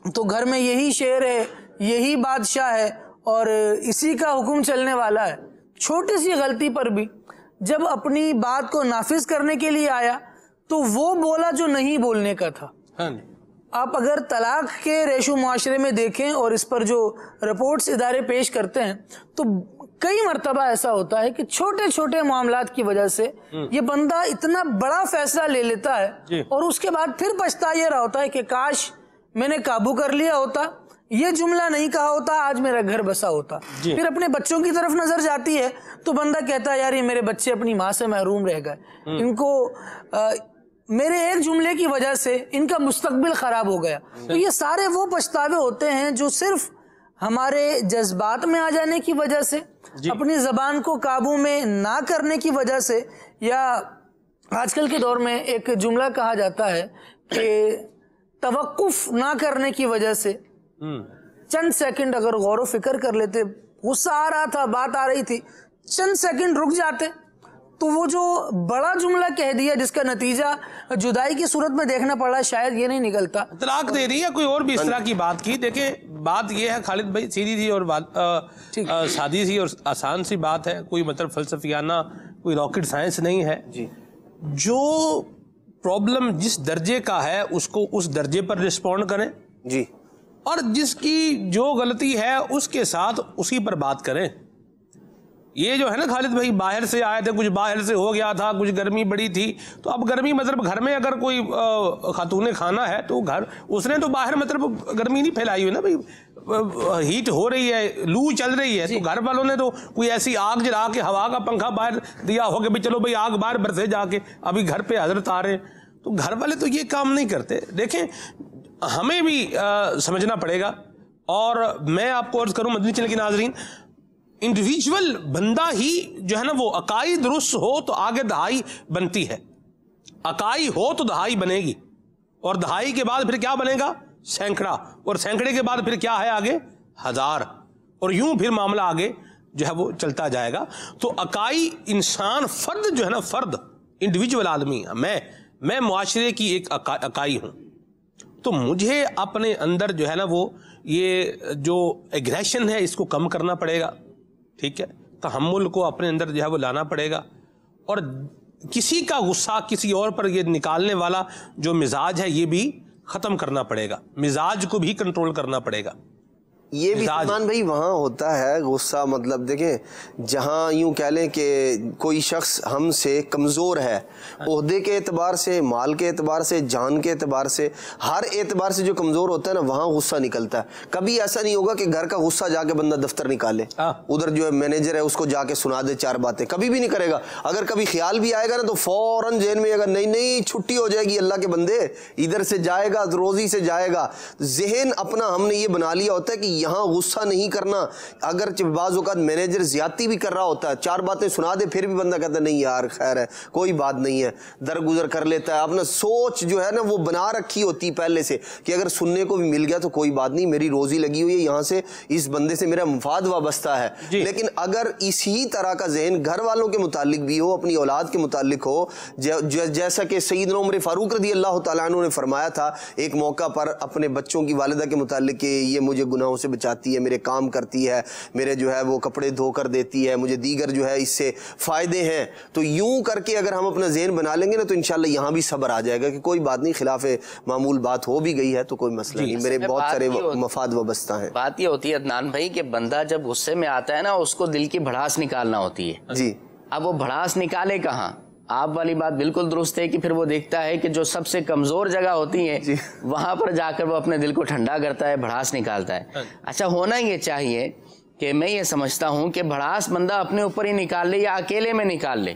تو گھر میں یہی شیر ہے, یہی بادشاہ ہے اور اسی کا حکم چلنے والا ہے. چھوٹی سی غلطی پر بھی جب اپنی بات کو نافذ کرنے کے لیے آیا تو وہ بولا جو نہیں بولنے کا تھا. آپ اگر طلاق کے ریشو معاشرے میں دیکھیں اور اس پر جو رپورٹس ادارے پیش کرتے ہیں تو کئی مرتبہ ایسا ہوتا ہے کہ چھوٹے چھوٹے معاملات کی وجہ سے یہ بندہ اتنا بڑا فیصلہ لے لیتا ہے اور اس کے بعد پھر پچھتا یہ رہا ہوتا ہے کہ کاش میں نے قابو کر لیا ہوتا, یہ جملہ نہیں کہا ہوتا, آج میرا گھر بسا ہوتا. پھر اپنے بچوں کی طرف نظر جاتی ہے تو بندہ کہتا ہے یار یہ میرے بچے اپنی ماں سے محروم رہ گئے, ان کو میرے ایک جملے کی وجہ سے ان کا مستقبل خراب ہو گیا. تو یہ سارے وہ پچھتاوے ہوتے ہیں جو صرف ہمارے جذبات میں آ جانے کی وجہ سے, اپنی زبان کو قابو میں نہ کرنے کی وجہ سے, یا آج کل کے دور میں ایک جملہ کہا جاتا ہے کہ توقف نہ کرنے کی وجہ سے چند سیکنڈ اگر غور و فکر کر لیتے, غصہ آ رہا تھا, بات آ رہی تھی, چند سیکنڈ رک جاتے تو وہ جو بڑا جملہ کہہ دیا جس کا نتیجہ جدائی کی صورت میں دیکھنا پڑا شاید یہ نہیں نکلتا. طلاق دے دی یا کوئی اور بھی اس طرح کی بات کی. دیکھیں بات یہ ہے خالد بھائی, سیدھی سی اور سادی سی اور آسان سی بات ہے, کوئی مطلب فلسفیانہ کوئی راکٹ سائنس نہیں ہے. جو پرابلم جس درجے کا ہے اس کو اس درجے پر رسپونڈ کریں, جی, اور جس کی جو غلطی ہے اس کے ساتھ اسی پر بات کریں. یہ جو ہے نا خالد بھائی, باہر سے آئے تھے, کچھ باہر سے ہو گیا تھا, کچھ گرمی بڑی تھی, تو اب گرمی مطلب گھر میں اگر کوئی خاتون کھانا ہے تو گھر اس نے تو باہر مطلب گرمی نہیں پھیلائی ہوئی نا بھائی, ہیٹ ہو رہی ہے, لو چل رہی ہے, تو گھر والوں نے تو کوئی ایسی آگ جلا کے ہوا کا پنکھا باہر دیا ہو کہ چلو بھائی آگ باہر برسے جا کے, ابھی گھر پہ حضرت آ رہے ہیں. تو گھر والے تو یہ کام نہیں کرتے. دیکھیں ہمیں بھی سمجھنا پڑے گا, اور میں آپ کو عرض کروں مدنی چینل کے ناظرین, انڈیویجول بندہ ہی جو ہے نا وہ عقائد درست ہو تو آگے دہائی بنتی ہے, عقائد ہو تو دہائی بنے گی, اور دہائی کے بعد پھر کیا بنے گا, سینکڑا, اور سینکڑے کے بعد پھر کیا ہے آگے, ہزار, اور یوں پھر معاملہ آگے جو ہے وہ چلتا جائے گا. تو عقائد انسان فرد جو ہے نا, فرد انڈیویجول آدمی, میں معاشرے کی ایک اکائی ہوں, تو مجھے اپنے اندر جو ہے نا وہ یہ جو ایگریشن ہے اس کو کم کرنا پڑے گا. ٹھیک ہے, تحمل کو اپنے اندر جو ہے وہ لانا پڑے گا, اور کسی کا غصہ کسی اور پر یہ نکالنے والا جو مزاج ہے یہ بھی ختم کرنا پڑے گا, مزاج کو بھی کنٹرول کرنا پڑے گا. یہ بھی سلمان بھائی وہاں ہوتا ہے غصہ, مطلب دیکھیں جہاں یوں کہہ لیں کہ کوئی شخص ہم سے کمزور ہے, عہدے کے اعتبار سے, مال کے اعتبار سے, جان کے اعتبار سے, ہر اعتبار سے جو کمزور ہوتا ہے نا وہاں غصہ نکلتا ہے. کبھی ایسا نہیں ہوگا کہ گھر کا غصہ جا کے بندہ دفتر نکالے, ادھر جو ہے مینیجر ہے اس کو جا کے سنا دے چار باتیں, کبھی بھی نہیں کرے گا. اگر کبھی خیال بھی آئے گا نا تو فوراً ذہن میں اگر نہیں چھٹی ہو جائے گی, اللہ کے بندے ادھر سے جائے گا, روزی سے جائے گا. ذہن اپنا ہم نے یہ بنا لیا ہوتا ہے کہ یہاں غصہ نہیں کرنا. اگر بعض اوقات مینیجر زیادتی بھی کر رہا ہوتا ہے, چار باتیں سنا دے پھر بھی بندہ کہتا ہے نہیں یار خیر ہے کوئی بات نہیں ہے, درگزر کر لیتا ہے. اپنا سوچ جو ہے نا وہ بنا رکھی ہوتی پہلے سے کہ اگر سننے کو بھی مل گیا تو کوئی بات نہیں, میری روزی لگی ہوئی ہے, یہاں سے اس بندے سے میرا مفاد وابستہ ہے. لیکن اگر اسی طرح کا ذہن گھر والوں کے متعلق بھی ہو, اپنی اولاد کے متعلق ہو, جیسا کہ سیدنا عمر فاروق رضی اللہ تعالیٰ عنہ نے فرمایا تھا ایک موقع پر اپنے بچوں کی والدہ کے متعلق کہ یہ مجھے گناہوں سے بچاتی ہے, میرے کام کرتی ہے, میرے جو ہے وہ کپڑے دھو کر دیتی ہے, مجھے دیگر جو ہے اس سے فائدے ہیں. تو یوں کر کے اگر ہم اپنا ذہن بنا لیں گے نا تو انشاءاللہ یہاں بھی صبر آ جائے گا کہ کوئی بات نہیں, خلاف معمول بات ہو بھی گئی ہے تو کوئی مسئلہ نہیں, میرے بہت سارے مفاد وابستہ ہیں. بات یہ ہوتی ہے عدنان بھائی کہ بندہ جب غصے میں آتا ہے نا اس کو دل کی بھڑاس نکالنا ہوتی ہے. جی, اب وہ بھڑاس نکالے کہاں, آپ والی بات بالکل درست ہے کہ پھر وہ دیکھتا ہے کہ جو سب سے کمزور جگہ ہوتی ہیں وہاں پر جا کر وہ اپنے دل کو ٹھنڈا کرتا ہے، بھڑاس نکالتا ہے. اچھا ہونا یہ چاہیے کہ میں یہ سمجھتا ہوں کہ بھڑاس بندہ اپنے اوپر ہی نکال لے یا اکیلے میں نکال لے،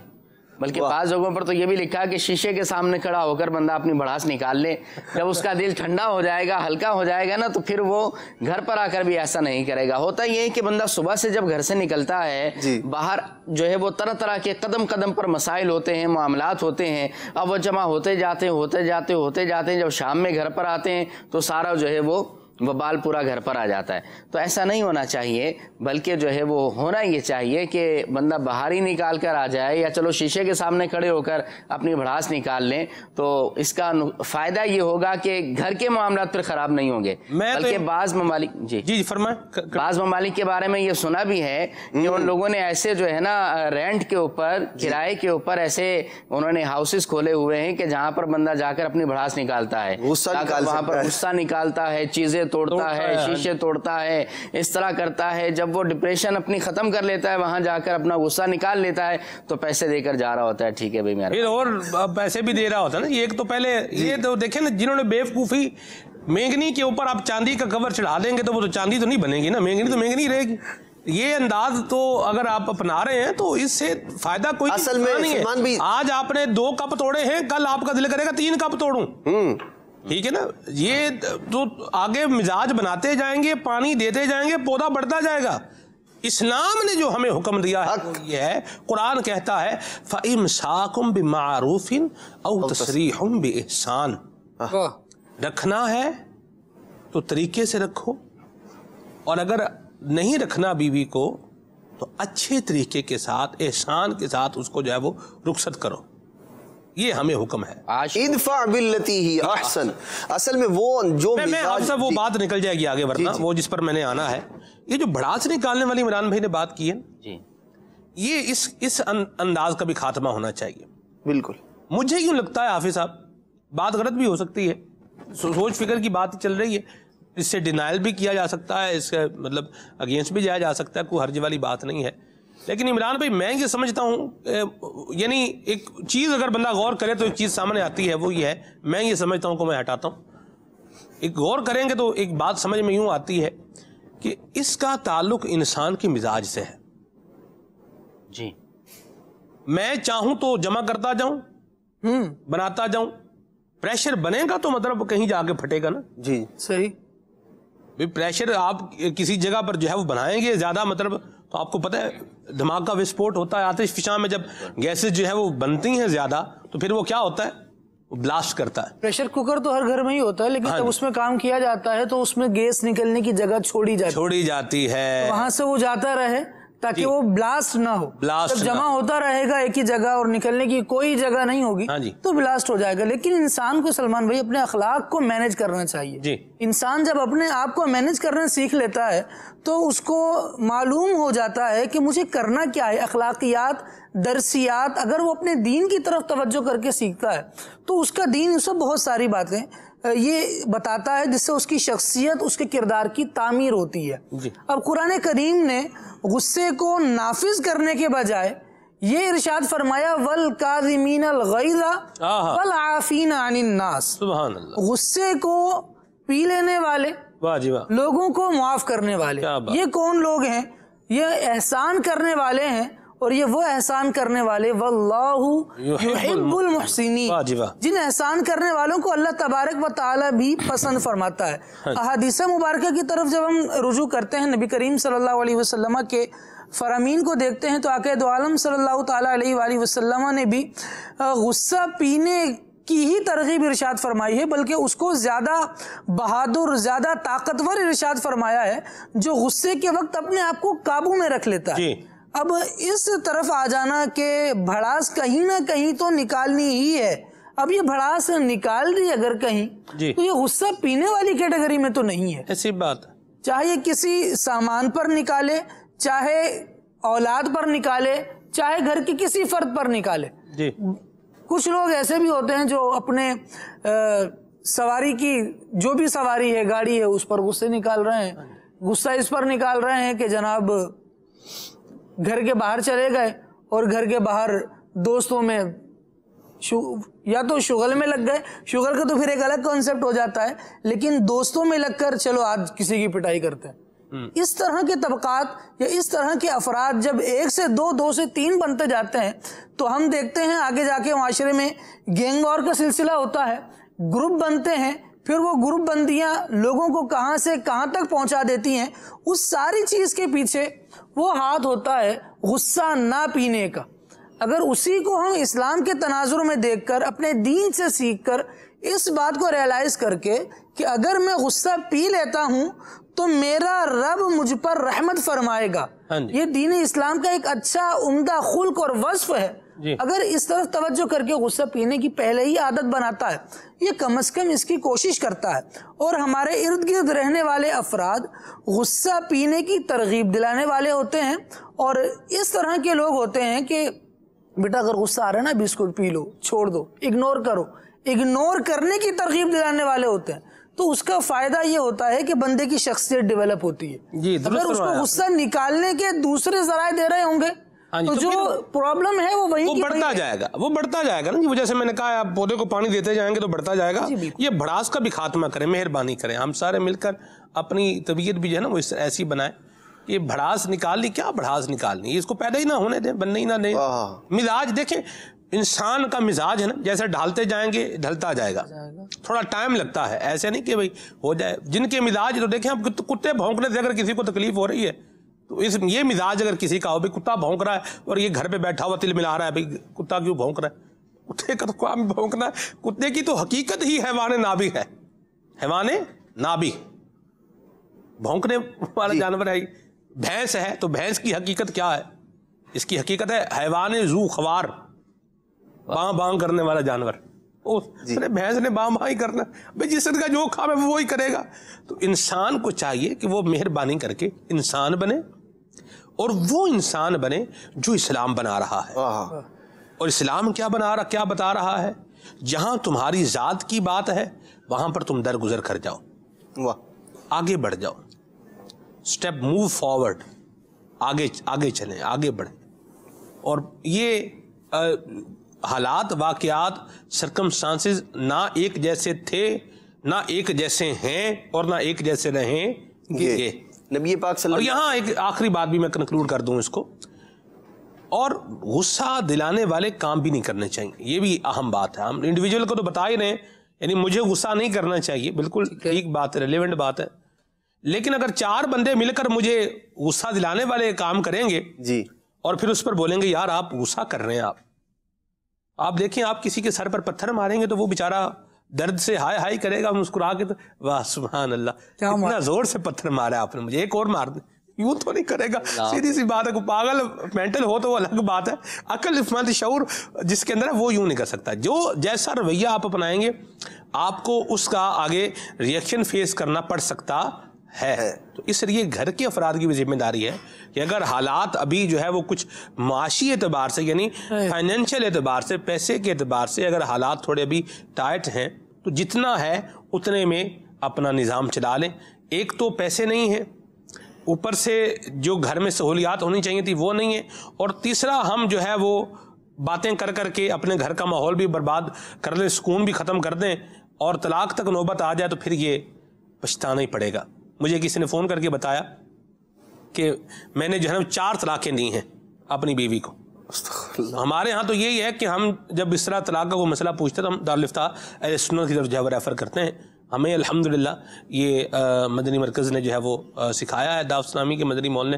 بلکہ بعض جگہوں پر تو یہ بھی لکھا کہ شیشے کے سامنے کھڑا ہو کر بندہ اپنی بھڑاس نکال لے. جب اس کا دل ٹھنڈا ہو جائے گا، ہلکا ہو جائے گا نا، تو پھر وہ گھر پر آ کر بھی ایسا نہیں کرے گا. ہوتا یہ ہے کہ بندہ صبح سے جب گھر سے نکلتا ہے باہر جو ہے وہ طرح طرح کے قدم قدم پر مسائل ہوتے ہیں، معاملات ہوتے ہیں، اب وہ جمع ہوتے جاتے ہیں. جب شام میں گھر پر آتے ہیں تو سارا جو ہے وہ وبال پورا گھر پر آ جاتا ہے. تو ایسا نہیں ہونا چاہیے، بلکہ جو ہے وہ ہونا یہ چاہیے کہ بندہ باہر ہی نکال کر آ جائے، یا چلو شیشے کے سامنے کھڑے ہو کر اپنی بھڑاس نکال لیں. تو اس کا فائدہ یہ ہوگا کہ گھر کے معاملات پھر خراب نہیں ہوں گے. بلکہ بعض ممالک جی فرمائیں، بعض ممالک کے بارے میں یہ سنا بھی ہے کہ ان لوگوں نے ایسے جو ہے نا رینٹ کے اوپر، کرائے کے اوپر ایسے انہوں نے ہاؤسز کھولے ہوئے ہیں کہ جہاں پر بندہ جا کر اپنی بھڑاس نکالتا ہے، وہاں پر غصہ نکالتا ہے، چیزیں توڑتا ہے، شیشے توڑتا ہے، اس طرح کرتا ہے. جب وہ ڈپریشن اپنی ختم کر لیتا ہے، وہاں جا کر اپنا غصہ نکال لیتا ہے، تو پیسے دے کر جا رہا ہوتا ہے. ٹھیک ہے بھائی، میرا اور پیسے بھی دے رہا ہوتا ہے نا. ایک تو پہلے یہ تو دیکھیں نا، جنہوں نے بیوقوفی مینگنی کے اوپر آپ چاندی کا کور چڑھا دیں گے تو وہ تو چاندی تو نہیں بنے گی نا، مینگنی تو مینگنی رہے گی. یہ انداز تو اگر آپ اپنا رہے ہیں تو اس سے فائدہ کوئی نہیں ہے. آج آپ نے 2 کپ توڑے ہیں، کل آپ کا دل کرے گا 3 کپ توڑوں. ٹھیک ہے نا. یہ تو آگے مزاج بناتے جائیں گے، پانی دیتے جائیں گے، پودا بڑھتا جائے گا. اسلام نے جو ہمیں حکم دیا ہے وہ یہ ہے، قرآن کہتا ہے فَإِمْسَاكُمْ بِمَعْرُوفٍ أَوْ تَسْرِيحٌ بِإِحْسَانٍ. رکھنا ہے تو طریقے سے رکھو، اور اگر نہیں رکھنا بیوی کو تو اچھے طریقے کے ساتھ، احسان کے ساتھ اس کو جو ہے وہ رخصت کرو. یہ ہمیں حکم ہے. ادفع باللتی ہی احسن. اصل میں وہ جو میں آپ سے وہ بات نکل جائے گی آگے، ورنہ وہ جس پر میں نے آنا ہے. یہ جو بھڑاس نکالنے والی عمران بھائی نے بات کی ہے، یہ اس انداز کا بھی خاتمہ ہونا چاہیے. بالکل. مجھے یوں لگتا ہے حافظ صاحب، بات غلط بھی ہو سکتی ہے، سوچ فکر کی بات چل رہی ہے، اس سے ڈینائل بھی کیا جا سکتا ہے، اس کا مطلب اگینسٹ بھی جایا جا سکتا ہے، کوئی حرج والی بات نہیں ہے. لیکن عمران بھائی میں یہ سمجھتا ہوں، یعنی ایک چیز اگر بندہ غور کرے تو ایک چیز سامنے آتی ہے، وہ یہ ہے، میں یہ سمجھتا ہوں کہ میں ہٹاتا ہوں، ایک غور کریں گے تو ایک بات سمجھ میں یوں آتی ہے کہ اس کا تعلق انسان کی مزاج سے ہے. جی میں چاہوں تو جمع کرتا جاؤں، بناتا جاؤں، پریشر بنے گا تو مطلب کہیں جا کے پھٹے گا نا. جی صحیح. پریشر آپ کسی جگہ پر جو ہے وہ بنائیں گے زیادہ، مطلب تو آپ کو پتہ ہے دھماکہ کا وسفوٹ ہوتا ہے، آتش فشاں میں جب گیسز جو ہے وہ بنتی ہیں زیادہ تو پھر وہ کیا ہوتا ہے، وہ بلاسٹ کرتا ہے. پریشر کوکر تو ہر گھر میں ہی ہوتا ہے، لیکن جب اس میں کام کیا جاتا ہے تو اس میں گیس نکلنے کی جگہ چھوڑی جاتی ہے، وہاں سے وہ جاتا رہے تاکہ وہ بلاسٹ نہ ہو. جب جمع ہوتا رہے گا ایک ہی جگہ اور نکلنے کی کوئی جگہ نہیں ہوگی تو بلاسٹ ہو جائے گا. لیکن انسان کو سلمان بھائی اپنے اخلاق کو مینج کرنا چاہیے. انسان جب اپنے آپ کو مینج کرنا سیکھ لیتا ہے تو اس کو معلوم ہو جاتا ہے کہ مجھے کرنا کیا ہے. اخلاقیات، درسیات اگر وہ اپنے دین کی طرف توجہ کر کے سیکھتا ہے تو اس کا دین اس سے بہت ساری باتیں یہ بتاتا ہے جس سے اس کی شخصیت، اس کے کردار کی تعمیر ہوتی ہے. اب قرآن کریم نے غصے کو نافذ کرنے کے بجائے یہ ارشاد فرمایا وَالْكَاظِمِينَ الْغَيْظَ وَالْعَافِينَ عَنِ النَّاسِ. سبحان اللہ. غصے کو پی لینے والے، لوگوں کو معاف کرنے والے. یہ کون لوگ ہیں؟ یہ احسان کرنے والے ہیں، اور یہ وہ احسان کرنے والے واللہ یحب المحسنین، جن احسان کرنے والوں کو اللہ تبارک و تعالی بھی پسند فرماتا ہے. احادیث مبارکہ کی طرف جب ہم رجوع کرتے ہیں، نبی کریم صلی اللہ علیہ وسلم کے فرامین کو دیکھتے ہیں تو آقا دو عالم صلی اللہ تعالی علیہ وآلہ وسلم نے بھی غصہ پینے کی ہی ترغیب ارشاد فرمائی ہے، بلکہ اس کو زیادہ بہادر، زیادہ طاقتور ارشاد فرمایا ہے جو غصے کے وقت اپنے آپ کو قابو میں رکھ لیتا ہے. اب اس طرف آ جانا کہ بھڑاس کہیں نہ کہیں تو نکالنی ہی ہے. اب یہ بھڑاس نکال دی اگر کہیں تو یہ غصہ پینے والی کیٹیگری میں تو نہیں ہے. ایسی بات چاہے کسی سامان پر نکالے، چاہے اولاد پر نکالے، چاہے گھر کے کسی فرد پر نکالے. کچھ لوگ ایسے بھی ہوتے ہیں جو اپنے سواری کی جو بھی سواری ہے، گاڑی ہے، اس پر غصے نکال رہے ہیں. غصہ اس پر نکال رہے ہیں کہ جناب گھر کے باہر چلے گئے اور گھر کے باہر دوستوں میں یا تو شغل میں لگ گئے, شغل کا تو پھر ایک الگ کانسیپٹ ہو جاتا ہے, لیکن دوستوں میں لگ کر چلو آج کسی کی پٹائی کرتے ہیں. اس طرح کے طبقات یا اس طرح کے افراد جب 1 سے 2, 2 سے 3 بنتے جاتے ہیں تو ہم دیکھتے ہیں آگے جا کے معاشرے میں گینگ وار کا سلسلہ ہوتا ہے, گروپ بنتے ہیں, پھر وہ گروپ بندیاں لوگوں کو کہاں سے کہاں تک پہنچا دیتی ہیں. اس ساری چیز کے پیچھے وہ ہاتھ ہوتا ہے غصہ نہ پینے کا. اگر اسی کو ہم اسلام کے تناظر میں دیکھ کر اپنے دین سے سیکھ کر اس بات کو ریئلائز کر کے کہ اگر میں غصہ پی لیتا ہوں تو میرا رب مجھ پر رحمت فرمائے گا, یہ دین اسلام کا ایک اچھا عمدہ خلق اور وصف ہے. اگر اس طرف توجہ کر کے غصہ پینے کی پہلے ہی عادت بناتا ہے, یہ کم از کم اس کی کوشش کرتا ہے. اور ہمارے ارد گرد رہنے والے افراد غصہ پینے کی ترغیب دلانے والے ہوتے ہیں, اور اس طرح کے لوگ ہوتے ہیں کہ بیٹا اگر غصہ آ رہا ہے نا بسکٹ پی لو, چھوڑ دو, اگنور کرو. اگنور کرنے کی ترغیب دلانے والے ہوتے ہیں. تو اس کا فائدہ یہ ہوتا ہے کہ بندے کی شخصیت ڈیولپ ہوتی ہے. اگر اس کو غصہ نکالنے کے دوسرے ذرائع دے رہے ہوں گے تو جو پرابلم ہے وہ وہیں بڑھتا جائے گا, وہ بڑھتا جائے گا نا. وجہ سے میں نے کہا آپ پودے کو پانی دیتے جائیں گے تو بڑھتا جائے گا. یہ بھڑاس کا بھی خاتمہ کریں, مہربانی کریں, ہم سارے مل کر اپنی طبیعت بھی جو ہے نا وہ ایسی بنائیں. یہ بھڑاس نکالنی, کیا بھڑاس نکالنی, اس کو پیدا ہی نہ ہونے دیں, بننے ہی نہ دیں. مزاج دیکھیں, انسان کا مزاج ہے نا جیسے ڈھالتے جائیں گے ڈھلتا جائے گا, تھوڑا ٹائم لگتا ہے, ایسے نہیں کہ بھئی ہو جائے. جن کے مزاج تو دیکھیں اب کتے بھونکنے سے اگر کسی کو تکلیف ہو رہی ہے تو یہ مزاج اگر کسی کا ہو, بھئی کتا بھونک رہا ہے اور یہ گھر پہ بیٹھا ہوا تل ملا رہا ہے, بھئی کتا کیوں بھونک رہا ہے, کتے کا تو کام بھونکنا ہے. کتے کی تو حقیقت ہی حیوان نابی ہے, حیوان نابی بھونکنے والا جانور ہے. بھینس ہے تو بھینس کی حقیقت کیا ہے, اس کی حقیقت ہے حیوان ذو خوار, باں باں کرنے والا جانور. بھینس نے باں باں ہی کرنا, بھئی جس کا جو کام ہے وہ وہی کرے گا. تو انسان کو چاہیے کہ وہ مہربانی کر کے انسان بنے, اور وہ انسان بنے جو اسلام بنا رہا ہے. اور اسلام کیا بتا رہا ہے, جہاں تمہاری ذات کی بات ہے وہاں پر تم درگزر کر جاؤ, آگے بڑھ جاؤ, اسٹیپ موو فارورڈ, آگے چلیں, آگے بڑھیں. اور یہ حالات, واقعات, سرکمسٹانسز نہ ایک جیسے تھے, نہ ایک جیسے ہیں, اور نہ ایک جیسے رہیں گے. نبی پاک صلی اللہ. اور یہاں ایک آخری بات بھی میں کنکلوڈ کر دوں اس کو, اور غصہ دلانے والے کام بھی نہیں کرنے چاہیے. یہ بھی اہم بات ہے. ہم انڈیویجول کو تو بتا ہی رہے ہیں, یعنی مجھے غصہ نہیں کرنا چاہیے, بالکل ٹھیک بات ہے, ریلیونٹ بات ہے. لیکن اگر 4 بندے مل کر مجھے غصہ دلانے والے کام کریں گے جی, اور پھر اس پر بولیں گے یار آپ غصہ کر رہے ہیں, آپ دیکھیں آپ کسی کے سر پر پتھر ماریں گے تو وہ بیچارہ درد سے ہائے ہائے کرے گا, مسکرا کے تو واہ سبحان اللہ اتنا زور سے پتھر مارا آپ نے مجھے, ایک اور مار دیں, یوں تو نہیں کرے گا. سیدھی سی بات ہے, کوئی پاگل مینٹل ہو تو وہ الگ بات ہے, عقل مند شعور جس کے اندر ہے وہ یوں نہیں کر سکتا. جو جیسا رویہ آپ اپنائیں گے آپ کو اس کا آگے ریئیکشن فیس کرنا پڑ سکتا ہے. تو اس لیے گھر کے افراد کی بھی ذمہ داری ہے کہ اگر حالات ابھی جو ہے وہ کچھ معاشی اعتبار سے, یعنی فائنینشیل اعتبار سے, پیسے کے اعتبار سے اگر حالات تھوڑے ابھی ٹائٹ ہیں تو جتنا ہے اتنے میں اپنا نظام چلا لیں. ایک تو پیسے نہیں ہیں, اوپر سے جو گھر میں سہولیات ہونی چاہیے تھی وہ نہیں ہے, اور تیسرا ہم جو ہے وہ باتیں کر کے اپنے گھر کا ماحول بھی برباد کر لیں, سکون بھی ختم کر دیں, اور طلاق تک نوبت آ جائے تو پھر یہ پچھتانا ہی پڑے گا. مجھے کسی نے فون کر کے بتایا کہ میں نے جو ہے 4 طلاقیں دی ہیں اپنی بیوی کو. ہمارے ہاں تو یہی ہے کہ ہم جب اس طرح طلاق کا کوئی مسئلہ پوچھتے تو ہم دارالفتہ اہل سنت کی طرف جو ہے وہ ریفر کرتے ہیں. ہمیں الحمدللہ یہ مدنی مرکز نے جو ہے وہ سکھایا ہے, دعوت اسلامی کے مدنی مول نے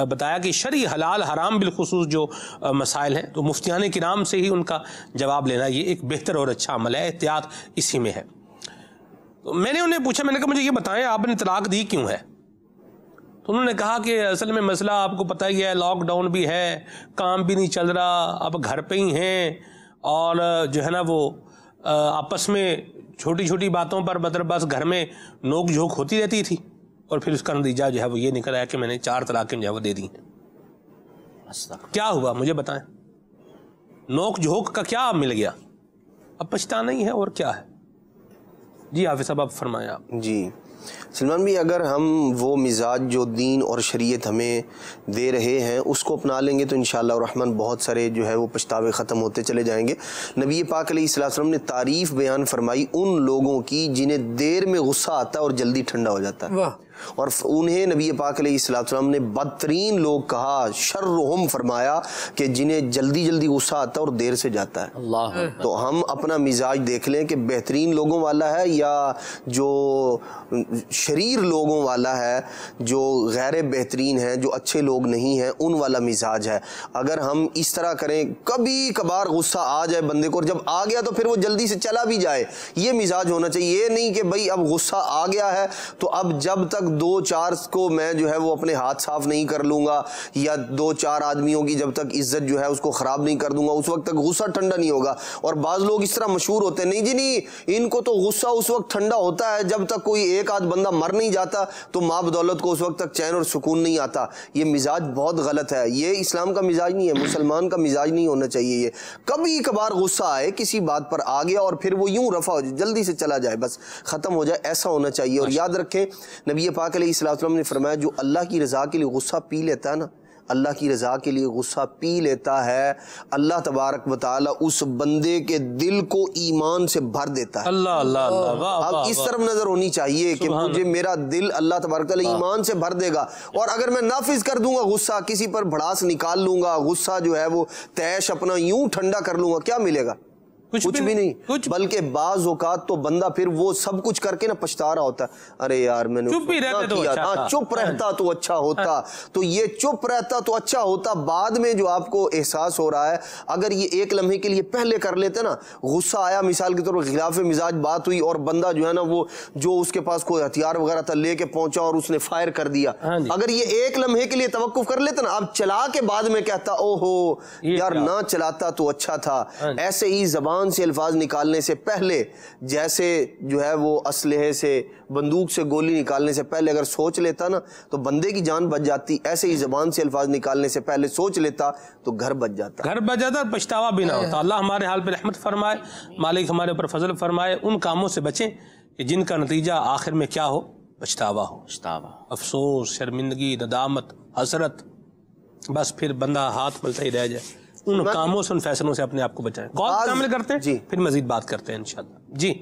بتایا کہ شرعی حلال حرام بالخصوص جو مسائل ہیں تو مفتیان کرام سے ہی ان کا جواب لینا یہ ایک بہتر اور اچھا عمل ہے, احتیاط اسی میں ہے. تو میں نے انہیں پوچھا, میں نے کہا مجھے یہ بتائیں آپ نے طلاق دی کیوں ہے؟ تو انہوں نے کہا کہ اصل میں مسئلہ آپ کو پتہ ہی ہے, لاک ڈاؤن بھی ہے, کام بھی نہیں چل رہا, اب گھر پہ ہی ہیں, اور جو ہے نا وہ آپس میں چھوٹی چھوٹی باتوں پر مطلب بس گھر میں نوک جھوک ہوتی رہتی تھی, اور پھر اس کا نتیجہ جو ہے وہ یہ نکل آیا کہ میں نے 4 طلاقیں جو ہے وہ دے دی ہیں. کیا ہوا مجھے بتائیں, نوک جھوک کا کیا مل گیا؟ اب پچھتانا ہی ہے اور کیا ہے. جی حافظ صاحب آپ فرمائیں. آپ جی سلمان بھی اگر ہم وہ مزاج جو دین اور شریعت ہمیں دے رہے ہیں اس کو اپنا لیں گے تو انشاءاللہ الرحمن بہت سارے جو ہے وہ پچھتاوے ختم ہوتے چلے جائیں گے. نبی پاک علیہ الصلوۃ والسلام نے تعریف بیان فرمائی ان لوگوں کی جنہیں دیر میں غصہ آتا ہے اور جلدی ٹھنڈا ہو جاتا ہے, اور انہیں نبی پاک علیہ الصلوۃ والسلام نے بدترین لوگ کہا, شرہم فرمایا کہ جنہیں جلدی جلدی غصہ آتا ہے اور دیر سے جاتا ہے. اللہ. تو ہم اپنا مزاج دیکھ لیں کہ بہترین لوگوں والا ہے یا جو شریر لوگوں والا ہے, جو غیر بہترین ہیں, جو اچھے لوگ نہیں ہیں, ان والا مزاج ہے. اگر ہم اس طرح کریں کبھی کبھار غصہ آ جائے بندے کو اور جب آ گیا تو پھر وہ جلدی سے چلا بھی جائے, یہ مزاج ہونا چاہیے. یہ نہیں کہ بھائی اب غصہ آ گیا ہے تو اب جب تک 2-4 کو میں جو ہے وہ اپنے ہاتھ صاف نہیں کر لوں گا یا 2-4 آدمیوں کی جب تک عزت جو ہے اس کو خراب نہیں کر دوں گا اس وقت تک غصہ ٹھنڈا نہیں ہوگا. اور بعض لوگ اس طرح مشہور ہوتے ہیں, نہیں جی نہیں, ان کو تو غصہ اس وقت ٹھنڈا ہوتا ہے جب تک کوئی ایک آدھ بندہ مر نہیں جاتا تو ماں بدولت کو اس وقت تک چین اور سکون نہیں آتا. یہ مزاج بہت غلط ہے, یہ اسلام کا مزاج نہیں ہے, مسلمان کا مزاج نہیں ہونا چاہیے. یہ کبھی کبھار غصہ آئے کسی بات پر آ گیا اور پھر وہ یوں رفع ہو جائے, جلدی سے چلا جائے, بس ختم ہو جائے, ایسا ہونا چاہیے. اور یاد رکھیں نبی پاک علیہ الصلوۃ والسلام نے فرمایا جو اللہ کی رضا کے لیے غصہ پی لیتا ہے نا, اللہ کی رضا کے لیے غصہ پی لیتا ہے, اللہ تبارک و تعالی اس بندے کے دل کو ایمان سے بھر دیتا ہے. اللہ اللہ اللہ. اب اس طرف نظر ہونی چاہیے کہ مجھے میرا دل اللہ تبارک و تعالی ایمان سے بھر دے گا, اور اگر میں نافذ کر دوں گا غصہ, کسی پر بھڑاس نکال لوں گا, غصہ جو ہے وہ تیش اپنا یوں ٹھنڈا کر لوں گا, کیا ملے گا؟ کچھ بھی نہیں. بلکہ بعض اوقات تو بندہ پھر وہ سب کچھ کر کے نا پچھتا رہا ہوتا ہے, ارے یار میں نے چپ رہتا تو اچھا ہوتا. تو یہ چپ رہتا تو اچھا ہوتا بعد میں جو آپ کو احساس ہو رہا ہے, اگر یہ ایک لمحے کے لیے پہلے کر لیتے نا, غصہ آیا مثال کے طور پر خلاف مزاج بات ہوئی اور بندہ جو ہے نا وہ جو اس کے پاس کوئی ہتھیار وغیرہ تھا لے کے پہنچا اور اس نے فائر کر دیا, اگر یہ ایک لمحے کے لیے توقف کر لیتے نا, اب چلا کے بعد میں کہتا او ہو یار نہ چلاتا تو اچھا تھا. ایسے ہی زبان سے الفاظ نکالنے سے پہلے, جیسے جو ہے وہ اسلحے سے بندوق سے گولی نکالنے سے پہلے اگر سوچ لیتا نا تو بندے کی جان بچ جاتی, ایسے ہی زبان سے الفاظ نکالنے سے پہلے سوچ لیتا تو گھر بچ جاتا, اور پچھتاوا بھی نہ ہوتا. اللہ ہمارے حال پہ رحمت فرمائے, مالک ہمارے اوپر فضل فرمائے. ان کاموں سے بچیں کہ جن کا نتیجہ آخر میں کیا ہو, پچھتاوا ہو, افسوس, شرمندگی, ندامت, حسرت, بس پھر بندہ ہاتھ ملتا ہی رہ جائے. ان کاموں سے, ان فیصلوں سے اپنے آپ کو بچائیں. کال شامل کرتے ہیں, پھر مزید بات کرتے ہیں انشاءاللہ. جی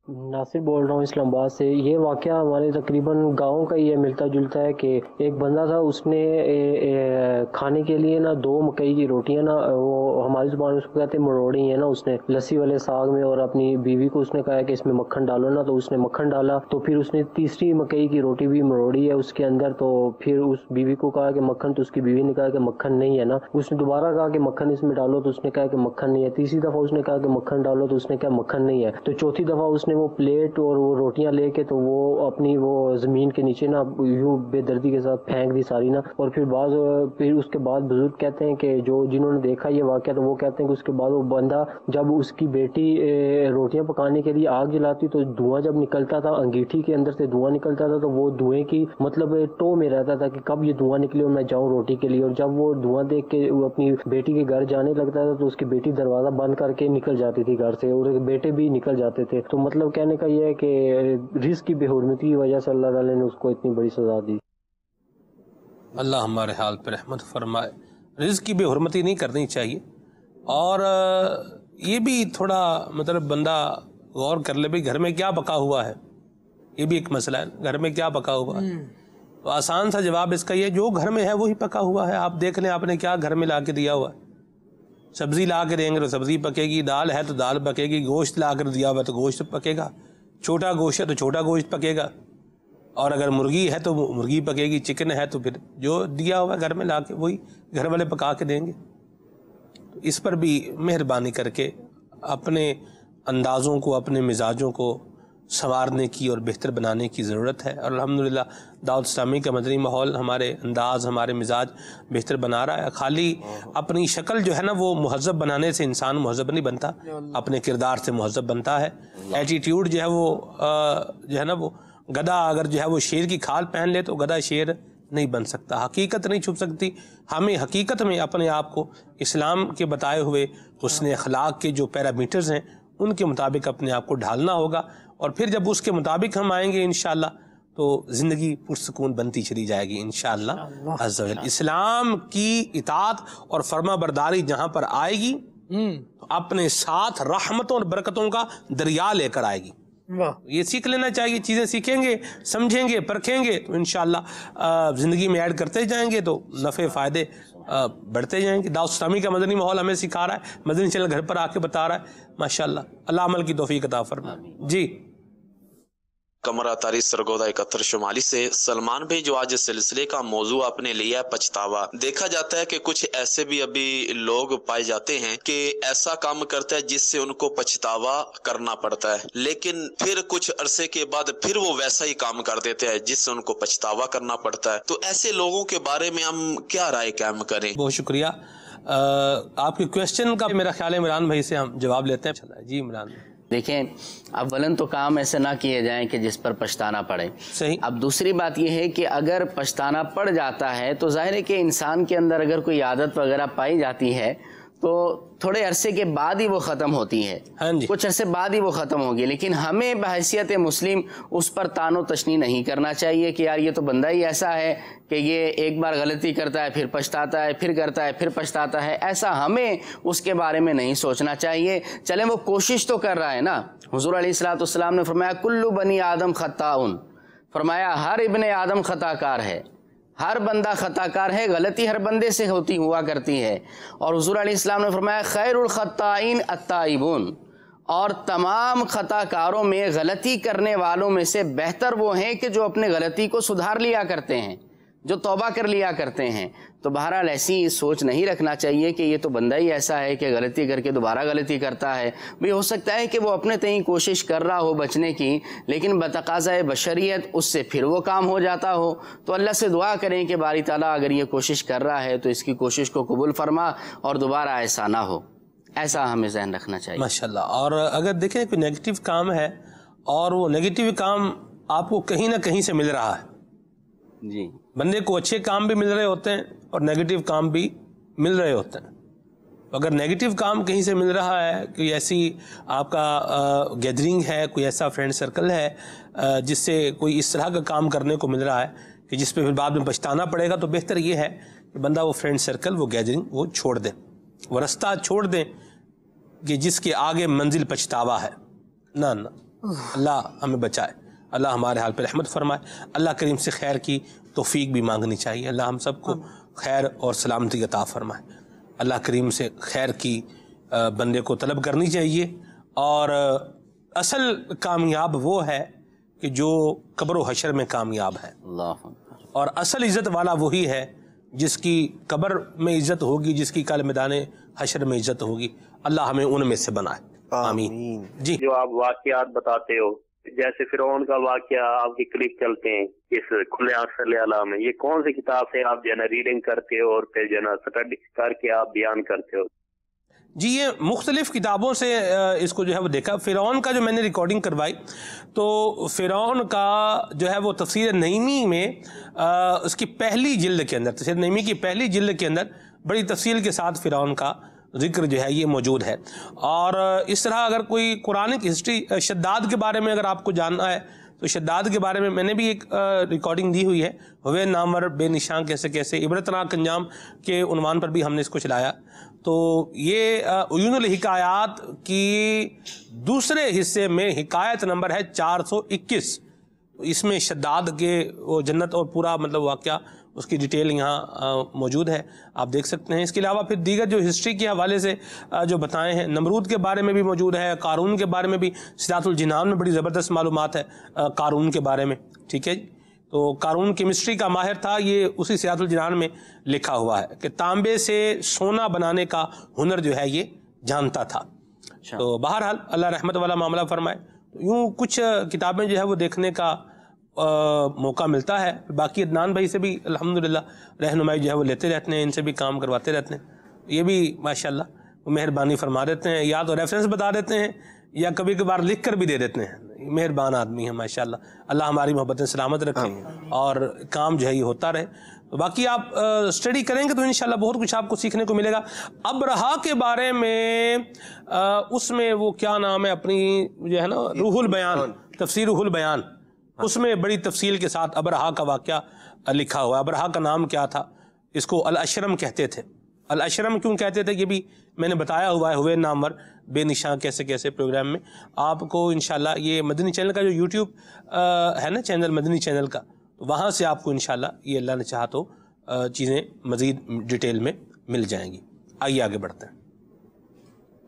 ناصر بول رہا ہوں اسلام آباد سے. یہ واقعہ ہمارے تقریباً گاؤں کا یہ ملتا جلتا ہے کہ ایک بندہ تھا, اس نے کھانے کے لیے نا 2 مکئی کی روٹیاں نا, وہ ہماری زبان میں اس کو کہتے ہیں مروڑی ہیں نا, اس نے لسی والے ساگ میں, اور اپنی بیوی کو اس نے کہا کہ اس میں مکھن ڈالو نا, تو اس نے مکھن ڈالا. تو پھر اس نے تیسری مکئی کی روٹی بھی مروڑی ہے اس کے اندر, تو پھر اس بیوی کو کہا کہ مکھن, تو اس کی بیوی نے کہا کہ مکھن نہیں ہے نا. اس نے دوبارہ کہا کہ مکھن اس میں ڈالو, تو اس نے کہا کہ مکھن نہیں ہے. تیسری دفعہ اس نے کہا کہ مکھن ڈالو, تو اس نے کہا مکھن نہیں ہے. تو چوتھی دفعہ اس نے وہ پلیٹ اور وہ روٹیاں لے کے تو وہ اپنی وہ زمین کے نیچے نا یوں بے دردی کے ساتھ پھینک دی ساری نا. اور پھر اس کے بعد بزرگ کہتے ہیں کہ جو جنہوں نے دیکھا یہ واقعہ, تو وہ کہتے ہیں کہ اس کے بعد وہ بندہ جب اس کی بیٹی روٹیاں پکانے کے لیے آگ جلاتی تو دھواں جب نکلتا تھا, انگیٹھی کے اندر سے دھواں نکلتا تھا, تو وہ دھوئیں کی مطلب ٹو میں رہتا تھا کہ کب یہ دھواں نکلے اور میں جاؤں روٹی کے لیے. اور جب وہ دھواں دیکھ کے وہ اپنی بیٹی کے گھر جانے لگتا تھا تو اس کی بیٹی دروازہ بند کر کے نکل جاتی تھی گھر سے, اور بیٹے بھی نکل جاتے تھے. تو مطلب کہنے کا یہ ہے کہ رزق کی بے حرمتی کی وجہ سے اللہ تعالی نے اس کو اتنی بڑی سزا دی. اللہ ہمارے حال پہ رحمت فرمائے. رزق کی بے حرمتی نہیں کرنی چاہیے, اور یہ بھی تھوڑا مطلب بندہ غور کر لے, بھائی گھر میں کیا پکا ہوا ہے, یہ بھی ایک مسئلہ ہے, گھر میں کیا پکا ہوا ہے. تو آسان سا جواب اس کا یہ, جو گھر میں ہے وہی پکا ہوا ہے. آپ دیکھ لیں آپ نے کیا گھر میں لا کے دیا ہوا ہے. سبزی لا کے دیں گے تو سبزی پکے گی, دال ہے تو دال پکے گی, گوشت لا کر دیا ہوا تو گوشت پکے گا, چھوٹا گوشت ہے تو چھوٹا گوشت پکے گا, اور اگر مرغی ہے تو مرغی پکے گی, چکن ہے تو پھر جو دیا ہوا گھر میں لا کے وہی گھر والے پکا کے دیں گے. اس پر بھی مہربانی کر کے اپنے اندازوں کو, اپنے مزاجوں کو سنوارنے کی اور بہتر بنانے کی ضرورت ہے. اور الحمدللہ دعوت اسلامی کا مدنی ماحول ہمارے انداز, ہمارے مزاج بہتر بنا رہا ہے. خالی اپنی شکل جو ہے نا وہ مہذب بنانے سے انسان مہذب نہیں بنتا, اپنے کردار سے مہذب بنتا ہے. ایٹیٹیوڈ جو ہے وہ جو ہے نا وہ گدھا اگر جو ہے وہ شیر کی کھال پہن لے تو گدھا شیر نہیں بن سکتا, حقیقت نہیں چھپ سکتی. ہمیں حقیقت میں اپنے آپ کو اسلام کے بتائے ہوئے حسن اخلاق کے جو پیرامیٹرز ہیں ان کے مطابق اپنے آپ کو ڈھالنا ہوگا, اور پھر جب اس کے مطابق ہم آئیں گے انشاءاللہ تو زندگی پرسکون بنتی چلی جائے گی انشاءاللہ عز و جل۔ اسلام کی اطاعت اور فرما برداری جہاں پر آئے گی تو اپنے ساتھ رحمتوں اور برکتوں کا دریا لے کر آئے گی۔ یہ سیکھ لینا چاہیے، چیزیں سیکھیں گے، سمجھیں گے، پرکھیں گے تو انشاءاللہ زندگی میں ایڈ کرتے جائیں گے تو نفع فائدے بڑھتے جائیں گے۔ دعوت اسلامی کا مدنی ماحول ہمیں سکھا رہا ہے، مدنی چینل گھر پر آ کے بتا رہا ہے، ماشاءاللہ اللہ عمل کی توفیق عطا فرمائے۔ جی کمرہ تاری سرگودا 71 شمالی سے سلمان بھائی، جو آج اس سلسلے کا موضوع اپنے لیا ہے پچھتاوا، دیکھا جاتا ہے کہ کچھ ایسے بھی ابھی لوگ پائے جاتے ہیں کہ ایسا کام کرتا ہے جس سے ان کو پچھتاوا کرنا پڑتا ہے، لیکن پھر کچھ عرصے کے بعد پھر وہ ویسا ہی کام کر دیتے ہیں جس سے ان کو پچھتاوا کرنا پڑتا ہے۔ تو ایسے لوگوں کے بارے میں ہم کیا رائے قائم کریں؟ بہت شکریہ آپ کی کویسچن کا۔ میرا خیال ہے عمران بھائی سے ہم جواب لیتے ہیں۔ جی عمران بھائی۔ دیکھیں، اولاً تو کام ایسے نہ کیے جائیں کہ جس پر پچھتانا پڑے۔ صحیح۔ اب دوسری بات یہ ہے کہ اگر پچھتانا پڑ جاتا ہے تو ظاہر ہے کہ انسان کے اندر اگر کوئی عادت وغیرہ پائی جاتی ہے تو تھوڑے عرصے کے بعد ہی وہ ختم ہوتی ہے، کچھ عرصے بعد ہی وہ ختم ہوگی، لیکن ہمیں بحیثیت مسلم اس پر تان و تشنی نہیں کرنا چاہیے کہ یار یہ تو بندہ ہی ایسا ہے کہ یہ ایک بار غلطی کرتا ہے پھر پچھتاتا ہے، پھر کرتا ہے پھر پچھتاتا ہے۔ ایسا ہمیں اس کے بارے میں نہیں سوچنا چاہیے۔ چلیں وہ کوشش تو کر رہا ہے نا۔ حضور علیہ السلام نے فرمایا کل بنی آدم خطاؤن، فرمایا ہر ابن آدم خطا کار ہے، ہر بندہ خطا کار ہے، غلطی ہر بندے سے ہوا کرتی ہے۔ اور حضور علیہ السلام نے فرمایا خیر الخطائین التائبون، اور تمام خطا کاروں میں غلطی کرنے والوں میں سے بہتر وہ ہیں کہ جو اپنے غلطی کو سدھار لیا کرتے ہیں، جو توبہ کر لیا کرتے ہیں۔ تو بہرحال ایسی سوچ نہیں رکھنا چاہیے کہ یہ تو بندہ ہی ایسا ہے کہ غلطی کر کے دوبارہ غلطی کرتا ہے۔ بھی ہو سکتا ہے کہ وہ اپنے تئیں کوشش کر رہا ہو بچنے کی، لیکن بتقاضۂ بشریت اس سے پھر وہ کام ہو جاتا ہو۔ تو اللہ سے دعا کریں کہ باری تعالیٰ اگر یہ کوشش کر رہا ہے تو اس کی کوشش کو قبول فرما اور دوبارہ ایسا نہ ہو، ایسا ہمیں ذہن رکھنا چاہیے۔ ماشاءاللہ۔ اور اگر دیکھیں کوئی نیگیٹو کام ہے اور وہ نیگیٹو کام آپ کو کہیں نہ کہیں سے مل رہا ہے، جی، بندے کو اچھے کام بھی مل رہے ہوتے ہیں اور نیگیٹو کام بھی مل رہے ہوتے ہیں۔ اگر نیگیٹو کام کہیں سے مل رہا ہے، کوئی ایسی آپ کا گیدرنگ ہے، کوئی ایسا فرینڈ سرکل ہے جس سے کوئی اس طرح کا کام کرنے کو مل رہا ہے کہ جس پہ پھر بعد میں پچھتانا پڑے گا، تو بہتر یہ ہے کہ بندہ وہ فرینڈ سرکل، وہ گیدرنگ وہ چھوڑ دیں، وہ رستہ چھوڑ دیں کہ جس کے آگے منزل پچھتاوا ہے۔ نہ اللہ ہمیں بچائے، اللہ ہمارے حال پہ رحمت فرمائے۔ اللہ کریم سے خیر کی توفیق بھی مانگنی چاہیے، اللہ ہم سب کو خیر اور سلامتی عطا فرمائے۔ اللہ کریم سے خیر کی بندے کو طلب کرنی چاہیے، اور اصل کامیاب وہ ہے کہ جو قبر و حشر میں کامیاب ہے، اور اصل عزت والا وہی ہے جس کی قبر میں عزت ہوگی، جس کی کل میدان حشر میں عزت ہوگی۔ اللہ ہمیں ان میں سے بنائے، آمین۔ جی، جو آپ واقعات بتاتے ہو، جیسے فرعون کا واقعہ آپ کی کلپ چلتے ہیں اس کھلے صلی اللہ میں، یہ کون سی کتاب سے آپ جو ہے نا ریڈنگ کرتے ہو اور پھر جو ہے نا اسٹڈی کر کے آپ بیان کرتے ہو؟ جی، یہ مختلف کتابوں سے اس کو جو ہے وہ دیکھا۔ فرعون کا جو میں نے ریکارڈنگ کروائی تو فرعون کا جو ہے وہ تفسیر نعیمی میں اس کی پہلی جلد کے اندر، تفسیر نعیمی کی پہلی جلد کے اندر بڑی تفصیل کے ساتھ فرعون کا ذکر جو ہے یہ موجود ہے۔ اور اس طرح اگر کوئی قرآن کی ہسٹری، شداد کے بارے میں اگر آپ کو جاننا ہے تو شداد کے بارے میں نے بھی ایک ریکارڈنگ دی ہوئی ہے، ہوئے نامور بے نشان کیسے کیسے، عبرتناک انجام کے عنوان پر بھی ہم نے اس کو چلایا۔ تو یہ عیون الحکایات کی دوسرے حصے میں حکایت نمبر ہے 421۔ اس میں شداد کے وہ جنت اور پورا مطلب واقعہ اس کی ڈیٹیل یہاں موجود ہے، آپ دیکھ سکتے ہیں۔ اس کے علاوہ پھر دیگر جو ہسٹری کے حوالے سے جو بتائے ہیں، نمرود کے بارے میں بھی موجود ہے، قارون کے بارے میں بھی، صراط الجنان میں بڑی زبردست معلومات ہے قارون کے بارے میں، ٹھیک ہے جی۔ تو قارون کیمسٹری کا ماہر تھا، یہ اسی صراط الجنان میں لکھا ہوا ہے کہ تانبے سے سونا بنانے کا ہنر جو ہے یہ جانتا تھا۔ تو بہرحال اللہ رحمت والا معاملہ فرمائے۔ یوں کچھ کتابیں جو ہے وہ دیکھنے کا موقع ملتا ہے۔ باقی عدنان بھائی سے بھی الحمدللہ رہنمائی جو ہے وہ لیتے رہتے ہیں، ان سے بھی کام کرواتے رہتے ہیں، یہ بھی ماشاءاللہ وہ مہربانی فرما دیتے ہیں، یا تو ریفرنس بتا دیتے ہیں یا کبھی کبھار لکھ کر بھی دے دیتے ہیں۔ مہربان آدمی ہیں ماشاءاللہ، اللہ ہماری محبتیں سلامت رکھیں اور کام جو ہے یہ ہوتا رہے۔ باقی آپ اسٹڈی کریں گے تو انشاءاللہ بہت کچھ آپ کو سیکھنے کو ملے گا۔ ابرہا کے بارے میں اس میں وہ کیا نام ہے اپنی جو ہے نا روح البیان، تفسیر روح البیان، اس میں بڑی تفصیل کے ساتھ ابرہا کا واقعہ لکھا ہوا ہے۔ ابرہا کا نام کیا تھا؟ اس کو الاشرم کہتے تھے۔ الاشرم کیوں کہتے تھے یہ بھی میں نے بتایا ہوا ہے، ہوئے نامور بے نشاں کیسے کیسے پروگرام میں۔ آپ کو انشاءاللہ یہ مدنی چینل کا جو یوٹیوب ہے نا چینل، مدنی چینل کا، وہاں سے آپ کو انشاءاللہ یہ اللہ نے چاہا تو چیزیں مزید ڈیٹیل میں مل جائیں گی۔ آئیے آگے بڑھتے ہیں۔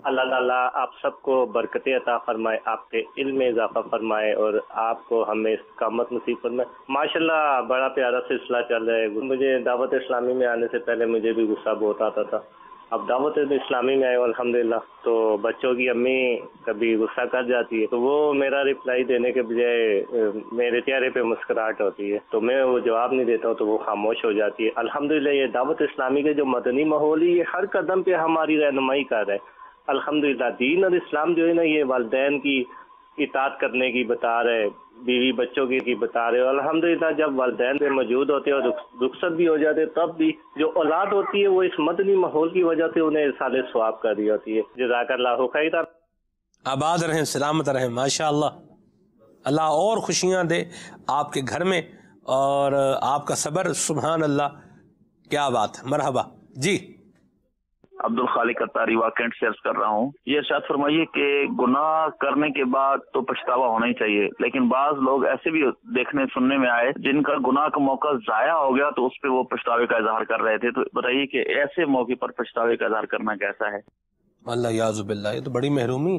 اللہ تعالیٰ آپ سب کو برکتیں عطا فرمائے، آپ کے علم میں اضافہ فرمائے اور آپ کو ہمیں استقامت نصیب فرمائے۔ ماشاءاللہ بڑا پیارا سلسلہ چل رہا ہے۔ مجھے دعوت اسلامی میں آنے سے پہلے مجھے بھی غصہ بہت آتا تھا، اب دعوت اسلامی میں آئے الحمدللہ تو بچوں کی امی کبھی غصہ کر جاتی ہے تو وہ میرا رپلائی دینے کے بجائے میرے چہرے پہ مسکراہٹ ہوتی ہے تو میں وہ جواب نہیں دیتا ہوں تو وہ خاموش ہو جاتی ہے۔ الحمدللہ یہ دعوت اسلامی کے جو مدنی ماحول ہے یہ ہر قدم پہ ہماری رہنمائی کر رہا ہے۔ الحمدللہ دین اور اسلام جو ہے نا یہ والدین کی اطاعت کرنے کی بتا رہے، بیوی بچوں کی بتا رہے، اور الحمدللہ جب والدین پہ موجود ہوتے ہیں اور رخصت بھی ہو جاتے تب بھی جو اولاد ہوتی ہے وہ اس مدنی ماحول کی وجہ سے انہیں ارسال ثواب کر رہی ہوتی ہے۔ جزاک اللہ خیر۔ آباد رہیں، سلامت رہیں، ماشاءاللہ، اللہ اور خوشیاں دے آپ کے گھر میں اور آپ کا صبر، سبحان اللہ، کیا بات ہے، مرحبا۔ جی عبد الخالق اتاری واقعات سے عرض کر رہا ہوں، یہ ارشاد فرمائیے کہ گناہ کرنے کے بعد تو پچھتاوا ہونا ہی چاہیے، لیکن بعض لوگ ایسے بھی دیکھنے سننے میں آئے جن کا گناہ کا موقع ضائع ہو گیا تو اس پہ وہ پچھتاوے کا اظہار کر رہے تھے، تو بتائیے کہ ایسے موقع پر پچھتاوے کا اظہار کرنا کیسا ہے؟ اللہ یعوذ باللہ، یہ تو بڑی محرومی۔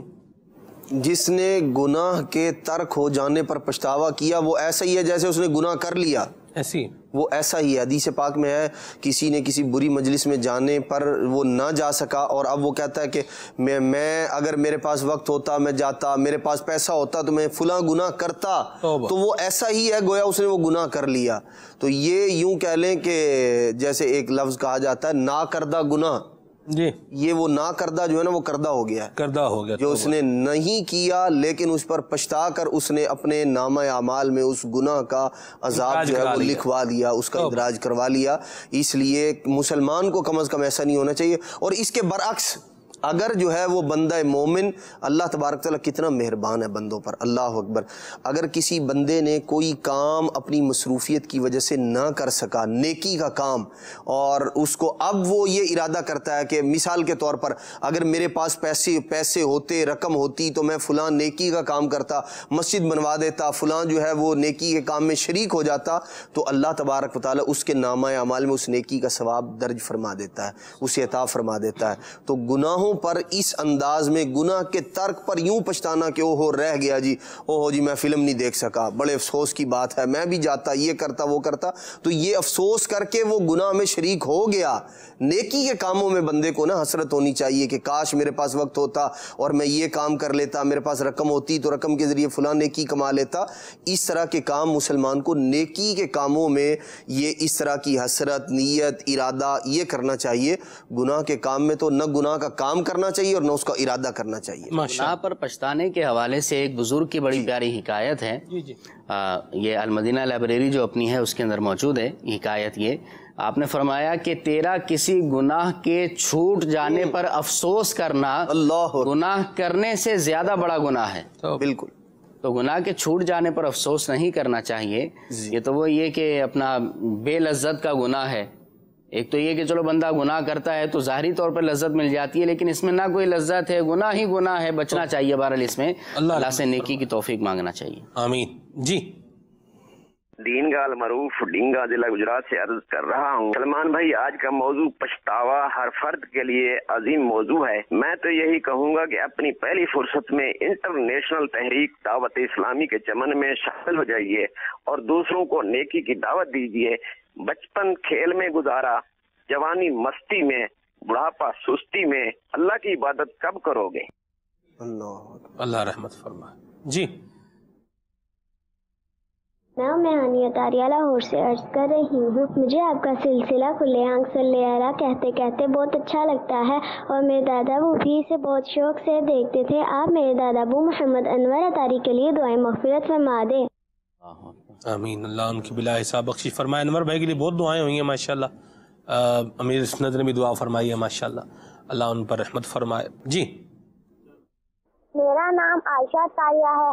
جس نے گناہ کے ترک ہو جانے پر پچھتاوا کیا وہ ایسا ہی ہے جیسے اس نے گناہ کر لیا، ایسی وہ ایسا ہی ہے۔ حدیث پاک میں ہے کسی نے کسی بری مجلس میں جانے پر وہ نہ جا سکا اور اب وہ کہتا ہے کہ میں اگر میرے پاس وقت ہوتا میں جاتا، میرے پاس پیسہ ہوتا تو میں فلاں گناہ کرتا، تو وہ ایسا ہی ہے گویا اس نے وہ گناہ کر لیا۔ تو یہ یوں کہہ لیں کہ جیسے ایک لفظ کہا جاتا ہے نا کردہ گناہ، جی یہ وہ نہ کردہ جو ہے نا وہ کردہ ہو گیا ہے، کردہ ہو گیا، جو اس نے نہیں کیا لیکن اس پر پچھتا کر اس نے اپنے نامہ اعمال میں اس گناہ کا عذاب جو ہے وہ لکھوا لیا، اس کا ادراج کروا لیا۔ اس لیے مسلمان کو کم از کم ایسا نہیں ہونا چاہیے۔ اور اس کے برعکس اگر جو ہے وہ بندہ مومن، اللہ تبارک تعالیٰ کتنا مہربان ہے بندوں پر، اللہ اکبر، اگر کسی بندے نے کوئی کام اپنی مصروفیت کی وجہ سے نہ کر سکا، نیکی کا کام، اور اس کو اب وہ یہ ارادہ کرتا ہے کہ مثال کے طور پر اگر میرے پاس پیسے ہوتے، رقم ہوتی تو میں فلاں نیکی کا کام کرتا، مسجد بنوا دیتا، فلاں جو ہے وہ نیکی کے کام میں شریک ہو جاتا، تو اللہ تبارک و تعالیٰ اس کے نامہ اعمال میں اس نیکی کا ثواب درج فرما دیتا ہے، اسے عطا فرما دیتا ہے۔ تو گناہوں پر اس انداز میں، گناہ کے ترک پر یوں پچھتانا کہ اوہو رہ گیا جی، اوہو جی میں فلم نہیں دیکھ سکا، بڑے افسوس کی بات ہے، میں بھی جاتا، یہ کرتا وہ کرتا، تو یہ افسوس کر کے وہ گناہ میں شریک ہو گیا۔ نیکی کے کاموں میں بندے کو نا حسرت ہونی چاہیے کہ کاش میرے پاس وقت ہوتا اور میں یہ کام کر لیتا، میرے پاس رقم ہوتی تو رقم کے ذریعے فلاں نیکی کما لیتا۔ اس طرح کے کام مسلمان کو نیکی کے کاموں میں یہ اس طرح کی حسرت، نیت، ارادہ یہ کرنا چاہیے۔ گناہ کے کام میں تو نہ گناہ کا کام کرنا چاہیے اور نہ اس کا ارادہ کرنا چاہیے۔ گناہ پر پچھتانے کے حوالے سے ایک بزرگ کی بڑی پیاری حکایت ہے، یہ المدینہ لائبریری جو اپنی ہے اس کے اندر موجود ہے حکایت۔ یہ آپ نے فرمایا کہ تیرا کسی گناہ کے چھوٹ جانے پر افسوس کرنا گناہ کرنے سے زیادہ بڑا گناہ ہے۔ بالکل، تو گناہ کے چھوٹ جانے پر افسوس نہیں کرنا چاہیے۔ یہ تو وہ یہ کہ اپنا بے لذت کا گناہ ہے۔ ایک تو یہ کہ چلو بندہ گناہ کرتا ہے تو ظاہری طور پر لذت مل جاتی ہے، لیکن اس میں نہ کوئی لذت ہے، گناہ ہی گناہ ہے، بچنا چاہیے بہرحال اس میں، اللہ سے نیکی کی توفیق مانگنا چاہیے۔ آمین۔ جی دین گال معروف ڈینگا ضلع گجرات سے عرض کر رہا ہوں۔ سلمان بھائی، آج کا موضوع پچھتاوا ہر فرد کے لیے عظیم موضوع ہے۔ میں تو یہی کہوں گا کہ اپنی پہلی فرصت میں انٹرنیشنل تحریک دعوت اسلامی کے چمن میں شامل ہو جائیے اور دوسروں کو نیکی کی دعوت دیجیے۔ بچپن کھیل میں گزارا، جوانی مستی میں، بڑھاپا سستی میں، اللہ کی عبادت کب کرو گے؟ اللہ رحمت فرمائے۔ جی میں ہانیہ تاریہ لاہور سے عرض کر رہی ہوں، مجھے آپ کا سلسلہ کھلے آنکھ صلی اللہ کہتے کہتے بہت اچھا لگتا ہے اور میرے دادا ابو بھی اسے بہت شوق سے دیکھتے تھے۔ آپ میرے دادا ابو محمد انور اتاری کے لیے دعائیں مغفرت فرما دیں۔ آمین، اللہ ان کی بلا حساب بخشش فرمائے۔ انور بھائی کے لیے بہت دعائیں ہوئی ہیں ماشاءاللہ، امیر سند نے بھی دعا فرمائی ہے ماشاءاللہ، اللہ ان پر رحمت فرمائے۔ جی میرا نام عائشہ تاریہ ہے،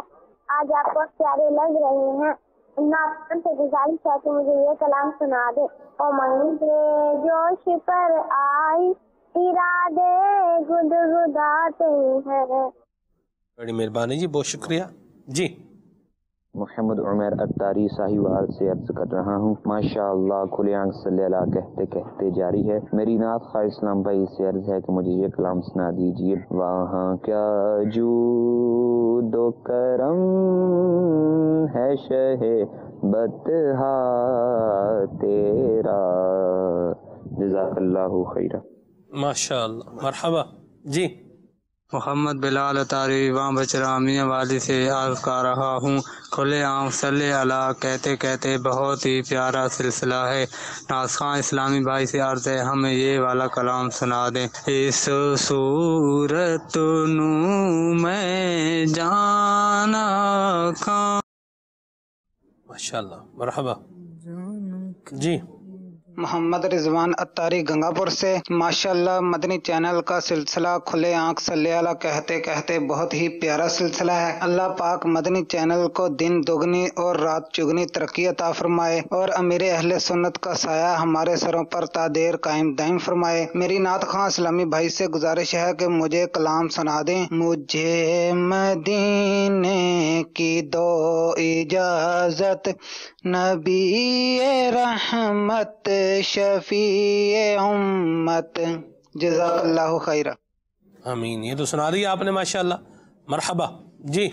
آج آپ بہت پیارے لگ رہے ہیں. ناظرین سے گزارش ہے کہ مجھے یہ کلام سنا دے. او منگے جوش پر آئی ارادے گدگداتے ہیں. بڑی مہربانی جی، بہت شکریہ. جی محمد عمر اتاری ساہیوال سے عرض کر رہا ہوں. ماشاء اللہ کھلے آنکھ صلی اللہ کہتے کہتے جاری ہے. میری نعت خواہ اسلام بھائی سے عرض ہے کہ مجھے یہ کلام سنا دیجیے. وہاں کیا جود و کرم ہے شہ بطحا تیرا. جزاک اللہ خیرہ. ماشاء اللہ، مرحبا. جی محمد بلال اتاری وہاں بچرامیہ والی سے عرض کر رہا ہوں. کھلے عام صلی اللہ کہتے کہتے بہت ہی پیارا سلسلہ ہے. ناسخان اسلامی بھائی سے عرض ہے ہمیں یہ والا کلام سنا دیں. اس صورت نو میں جانا کھاں. ماشاء اللہ، مرحبا. جی محمد رضوان اتاری گنگاپور سے. ماشاءاللہ مدنی چینل کا سلسلہ کھلے آنکھ صلی اللہ کہتے کہتے بہت ہی پیارا سلسلہ ہے. اللہ پاک مدنی چینل کو دن دگنی اور رات چگنی ترقی عطا فرمائے اور امیر اہل سنت کا سایہ ہمارے سروں پر تا دیر قائم دائم فرمائے. میری نعت خواں اسلامی بھائی سے گزارش ہے کہ مجھے کلام سنا دیں. مجھے مدینے کی دو اجازت نبی رحمت شفیع امت. جزاک اللہ خیرہ. آمین. یہ تو سنا دیا آپ نے، ماشاءاللہ. مرحبا. جی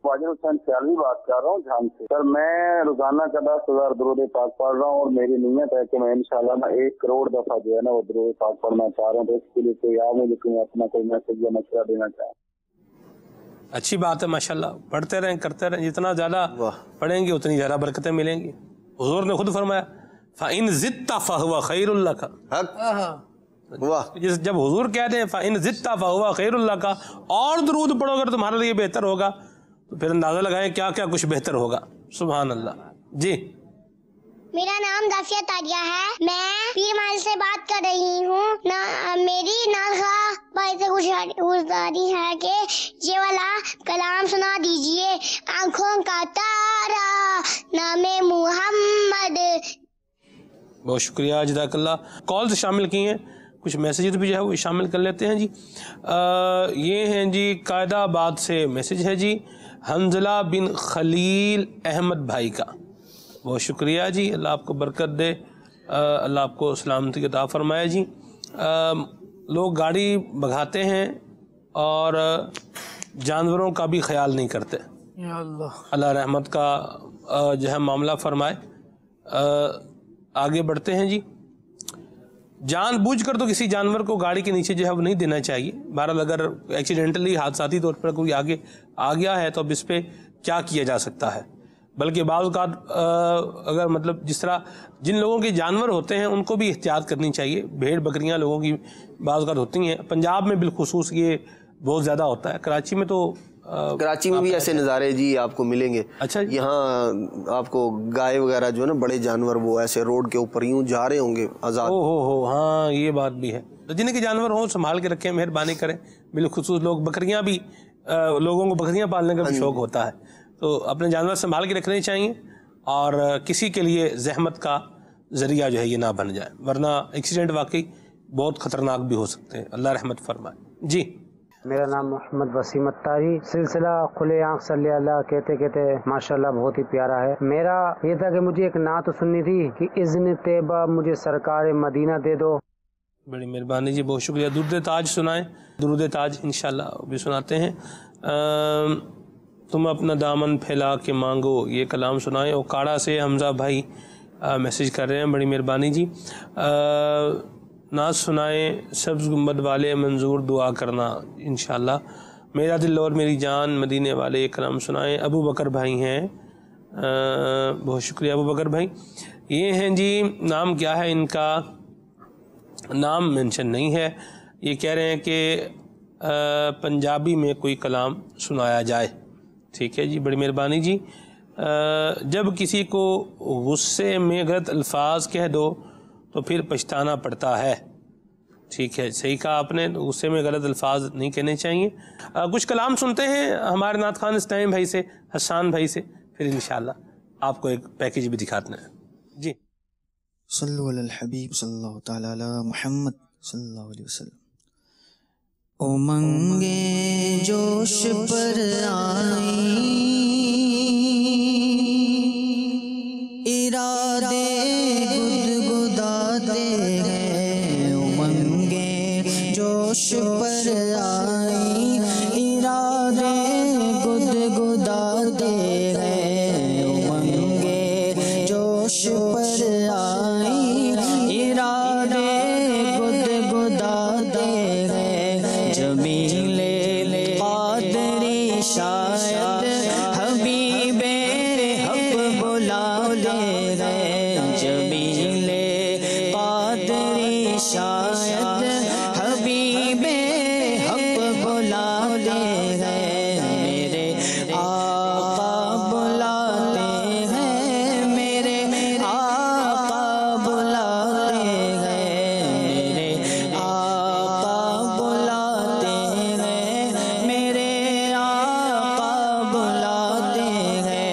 واجد حسین سیالوی بات کر رہا ہوں جھانگ سے. سر میں روزانہ کا 10,000 درود پاک پڑھ رہا ہوں اور میری نیت ہے کہ میں انشاءاللہ 1 کروڑ دفعہ جو ہے نا وہ درود پاک پڑھنا چاہ رہا ہوں. تو اس کے لیے کوئی آپ مجھے اپنا کوئی میسج یا مشورہ دینا چاہیں. اچھی بات ہے، ماشاءاللہ. پڑھتے رہیں، کرتے رہیں. جتنا زیادہ پڑھیں گے اتنی زیادہ برکتیں ملیں گی. حضور نے خود فرمایا فَإِن زِدْتَ فَهُوَ خَيْرٌ لَكَ. جب حضور کہتے ہیں فَإِن زِدْتَ فَهُوَ خَيْرٌ لَكَ، اور درود پڑھو گے تمہارے لیے بہتر ہوگا، تو پھر اندازہ لگائیں کیا کیا کچھ بہتر ہوگا. سبحان اللہ. جی میرا نام دافیہ تاریہ ہے. میں پیر محل سے بات کر رہی ہوں. میری ناخواہ بھائی سے گزاری ہے کہ یہ والا کلام سنا دیجئے. آنکھوں کا تارا نام محمد. بہت شکریہ، جزاک اللہ. کال سے شامل کی ہیں، کچھ میسیجز بھی جو ہے وہ شامل کر لیتے ہیں. جی یہ ہیں جی قائدہ آباد سے میسیج ہے جی حنزلہ بن خلیل احمد بھائی کا. بہت شکریہ جی، اللہ آپ کو برکت دے، اللہ آپ کو سلامتی عطا فرمائے. جی لوگ گاڑی بھگاتے ہیں اور جانوروں کا بھی خیال نہیں کرتے. اللہ رحمت کا جو ہے معاملہ فرمائے. آگے بڑھتے ہیں. جی جان بوجھ کر تو کسی جانور کو گاڑی کے نیچے جو ہے وہ نہیں دینا چاہیے. بہرحال اگر ایکسیڈنٹلی حادثاتی طور پر کوئی آگے آ گیا ہے تو اب اس پہ کیا کیا جا سکتا ہے. بلکہ بعض اوقات اگر مطلب جس طرح جن لوگوں کے جانور ہوتے ہیں ان کو بھی احتیاط کرنی چاہیے. بھیڑ بکریاں لوگوں کی بعض اوقات ہوتی ہیں. پنجاب میں بالخصوص یہ بہت زیادہ ہوتا ہے. کراچی میں تو کراچی میں بھی ایسے نظارے جی آپ کو ملیں گے. اچھا یہاں آپ کو گائے وغیرہ جو ہے نا بڑے جانور وہ ایسے روڈ کے اوپر یوں جا رہے ہوں گے آزاد. ہو ہاں یہ بات بھی ہے. تو جن کے جانور ہوں سنبھال کے رکھیں، مہربانی کریں. بالخصوص لوگ بکریاں بھی، لوگوں کو بکریاں پالنے کا بھی شوق ہوتا ہے، تو اپنے جانور سنبھال کے رکھنے چاہیے اور کسی کے لیے زحمت کا ذریعہ جو ہے یہ نہ بن جائے، ورنہ ایکسیڈنٹ واقعی بہت خطرناک بھی ہو سکتے ہیں. اللہ رحمت فرمائے. جی میرا نام محمد وسیم اتاری. سلسلہ کھلے آنکھ صلی اللہ کہتے کہتے ماشاءاللہ بہت ہی پیارا ہے. میرا یہ تھا کہ مجھے ایک نعت سننی تھی کہ اذن طیبہ مجھے سرکار مدینہ دے دو. بڑی مہربانی جی، بہت شکریہ. درود تاج سنائیں. درود تاج انشاءاللہ بھی سناتے ہیں. تم اپنا دامن پھیلا کے مانگو، یہ کلام سنائیں. اور کاڑا سے حمزہ بھائی میسیج کر رہے ہیں. بڑی مہربانی جی. ناز سنائیں سبز گنبد والے منظور دعا کرنا انشاءاللہ. میرا دل اور میری جان مدینے والے یہ کلام سنائیں. ابو بکر بھائی ہیں. بہت شکریہ ابو بکر بھائی. یہ ہیں جی، نام کیا ہے ان کا؟ نام مینشن نہیں ہے. یہ کہہ رہے ہیں کہ پنجابی میں کوئی کلام سنایا جائے. ٹھیک ہے جی، بڑی مہربانی جی. جب کسی کو غصے میں غلط الفاظ کہہ دو تو پھر پچھتانا پڑتا ہے. ٹھیک ہے، صحیح کہا آپ نے، غصے میں غلط الفاظ نہیں کہنے چاہیے. کچھ کلام سنتے ہیں ہمارے نعت خوان اسلام بھائی سے، حسان بھائی سے، پھر انشاءاللہ آپ کو ایک پیکیج بھی دکھاتے ہیں. جی صلو علی الحبیب صلی اللہ تعالی علی محمد صلی اللہ علیہ وسلم. امنگیں جوش پر آئیں، ارادے گدگداتے ہیں. امنگیں جوش پر آئیں، ارادے گدگداتے ہیں. امنگیں جوش پر آئیں، ارادے گدگداتے ہیں. جمیل قادری شاید حبیب حق بلاتے ہیں. جمیل قادری شاید حبیب حق بلاتے ہیں. میرے آقا بلاتے ہیں، میرے آقا بلاتے ہیں. میرے آقا بلاتے ہیں، میرے آقا بلاتے ہیں.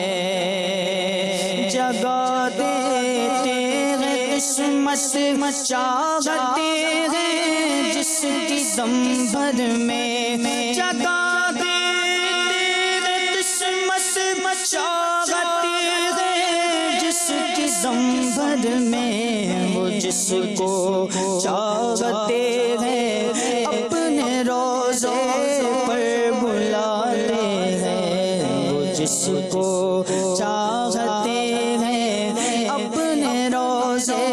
جگہ دیتے ہیں قسمت چاہتے ہیں جس کی دم بھر میں. جگہ دیتے ہیں قسمت چاہتے ہیں جس کی دم بھر میں. وہ جس کو چاہتے ہیں اپنے روزے پر بلاتے ہیں. وہ جس کو چاہتے ہیں اپنے روزے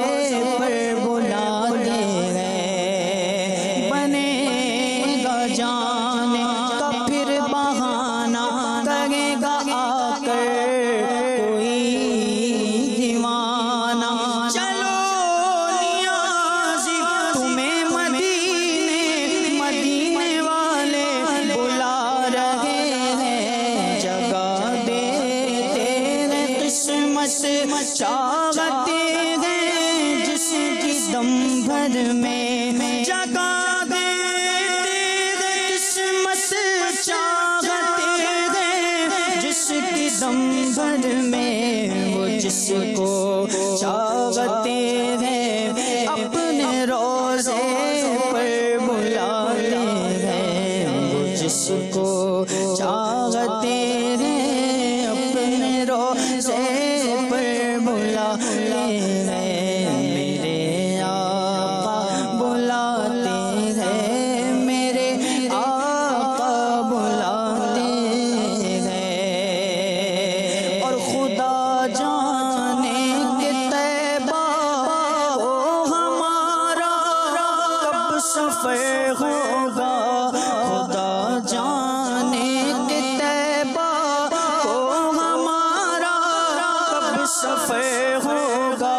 پر بلاتے ہیں. بنے گا جانے کا پھر بہانہ کرے گا آ کر کوئی دیوانہ. چلو نیازی تمہیں مدینے والے بلا رہے ہیں. جگہ دیتے ہیں قسمت چاہتے ہیں جس کی دم بھر میں. جگہ دیتے ہیں قسمت چاہتے ہیں جس کی دم بھر میں. وہ جس کو چاہتے ہیں اپنے روزے پر بلاتے ہیں. وہ جس کو چاہتے ہیں اپنے روزے پر بلاتے ہیں. میرے آقا بلاتے ہیں، میرے آقا بلاتے ہیں. اور خدا جانے کہ طیبہ ہو ہمارا کب سفر ہوگا. خدا جانے کہ طیبہ ہو ہمارا کب سفر ہوگا.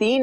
3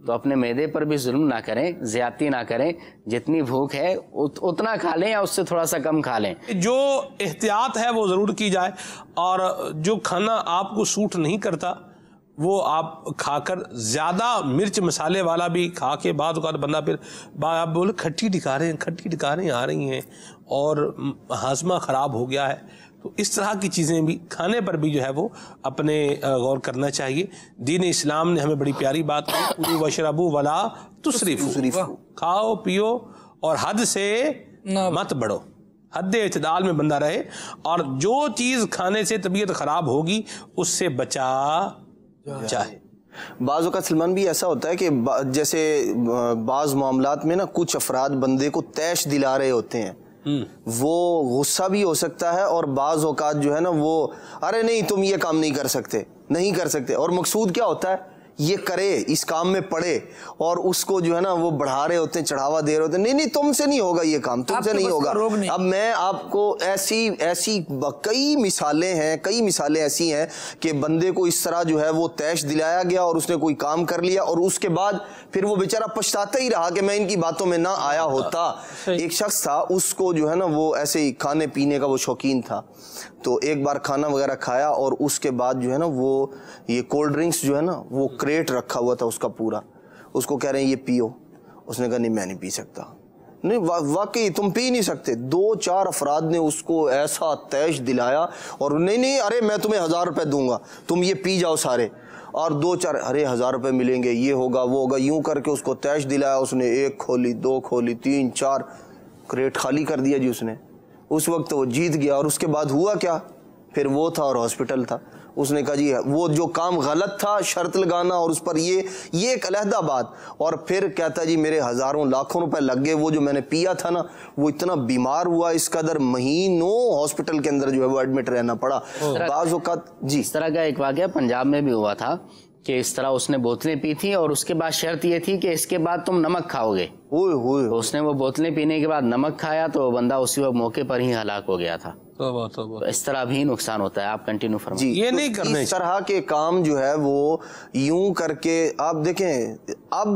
تو اپنے معدے پر بھی ظلم نہ کریں، زیادتی نہ کریں، جتنی بھوک ہے اتنا کھا لیں یا اس سے تھوڑا سا کم کھا لیں۔ جو احتیاط ہے وہ ضرور کی جائے، اور جو کھانا آپ کو سوٹ نہیں کرتا وہ آپ کھا کر، زیادہ مرچ مسالے والا بھی کھا کے بعد اوقات بندہ پھر آپ بولے کھٹی ڈکاریں آ رہی ہیں اور ہاضمہ خراب ہو گیا ہے، تو اس طرح کی چیزیں بھی کھانے پر بھی جو ہے وہ اپنے غور کرنا چاہیے۔ دین اسلام نے ہمیں بڑی پیاری بات کی، کلوا واشربوا ولا تسرفوا، کھاؤ پیو اور حد سے مت بڑھو، حد اعتدال میں بندہ رہے، اور جو چیز کھانے سے طبیعت خراب ہوگی اس سے بچا جائے۔ بعض اوقات سلمان بھی ایسا ہوتا ہے کہ جیسے بعض معاملات میں نا کچھ افراد بندے کو تیش دلا رہے ہوتے ہیں، وہ غصہ بھی ہو سکتا ہے، اور بعض اوقات جو ہے نا وہ ارے نہیں تم یہ کام نہیں کر سکتے، اور مقصود کیا ہوتا ہے یہ کرے، اس کام میں پڑے، اور اس کو جو ہے نا وہ بڑھا رہے ہوتے ہیں، چڑھاوا دے رہے ہوتے ہیں، نہیں تم سے نہیں ہوگا یہ کام، تم سے نہیں ہوگا۔ اب میں آپ کو ایسی کئی مثالیں ایسی ہیں کہ بندے کو اس طرح جو ہے وہ تیش دلایا گیا اور اس نے کوئی کام کر لیا، اور اس کے بعد پھر وہ بیچارہ پچھتاتا ہی رہا کہ میں ان کی باتوں میں نہ آیا ہوتا۔ ایک شخص تھا، اس کو جو ہے نا وہ ایسے ہی کھانے پینے کا وہ شوقین تھا، تو ایک بار کھانا وغیرہ کھایا، اور اس کے بعد جو ہے نا وہ یہ کولڈ ڈرنکس جو ہے نا وہ کریٹ رکھا ہوا تھا اس کا پورا، اس کو کہہ رہے ہیں یہ پیو، اس نے کہا نہیں میں نہیں پی سکتا۔ نہیں واقعی تم پی نہیں سکتے۔ 2-4 افراد نے اس کو ایسا تیش دلایا، اور نہیں ارے میں تمہیں 1000 روپے دوں گا، تم یہ پی جاؤ سارے، اور 2-4 ارے 1000 روپے ملیں گے، یہ ہوگا وہ ہوگا، یوں کر کے اس کو تیش دلایا۔ اس نے 1 کھولی، 2 کھولی، 3 4 کریٹ خالی کر دیا جی اس نے۔ اس وقت وہ جیت گیا، اور اس کے بعد ہوا کیا، پھر وہ تھا اور ہاسپٹل تھا۔ اس نے کہا جی وہ جو کام غلط تھا شرط لگانا، اور اس پر یہ ایک علیحدہ بات، اور پھر کہتا جی میرے ہزاروں لاکھوں روپے لگ گئے، وہ جو میں نے پیا تھا نا وہ اتنا بیمار ہوا، اس قدر مہینوں ہاسپٹل کے اندر جو ہے وہ ایڈمٹ رہنا پڑا۔ بعض اوقات جی اس طرح کا ایک واقعہ پنجاب میں بھی ہوا تھا کہ اس طرح اس نے بوتلیں پی تھی، اور اس کے بعد شرط یہ تھی کہ اس کے بعد تم نمک کھاؤ گے۔ تو اس نے وہ بوتلیں پینے کے بعد نمک کھایا تو بندہ اسی وقت موقع پر ہی ہلاک ہو گیا تھا۔ تو اس طرح بھی نقصان ہوتا ہے۔ آپ کنٹینیو فرمائیں۔ جی یہ نہیں کرنے، اس طرح کے کام جو ہے وہ یوں کر کے آپ دیکھیں، اب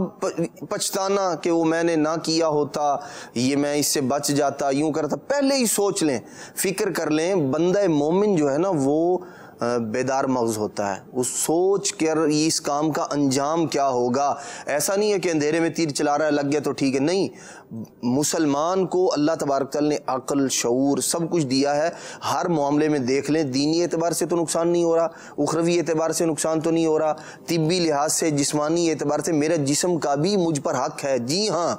پچھتانا کہ وہ میں نے نہ کیا ہوتا، یہ میں اس سے بچ جاتا، یوں کرتا، پہلے ہی سوچ لیں، فکر کر لیں۔ بندہ مومن جو ہے نا وہ بیدار مغز ہوتا ہے، وہ سوچ کر اس کام کا انجام کیا ہوگا۔ ایسا نہیں ہے کہ اندھیرے میں تیر چلا رہا ہے لگ گیا تو ٹھیک ہے، نہیں، مسلمان کو اللہ تبارک تعالیٰ نے عقل، شعور سب کچھ دیا ہے، ہر معاملے میں دیکھ لیں، دینی اعتبار سے تو نقصان نہیں ہو رہا، اخروی اعتبار سے نقصان تو نہیں ہو رہا، طبی لحاظ سے، جسمانی اعتبار سے میرا جسم کا بھی مجھ پر حق ہے۔ جی ہاں،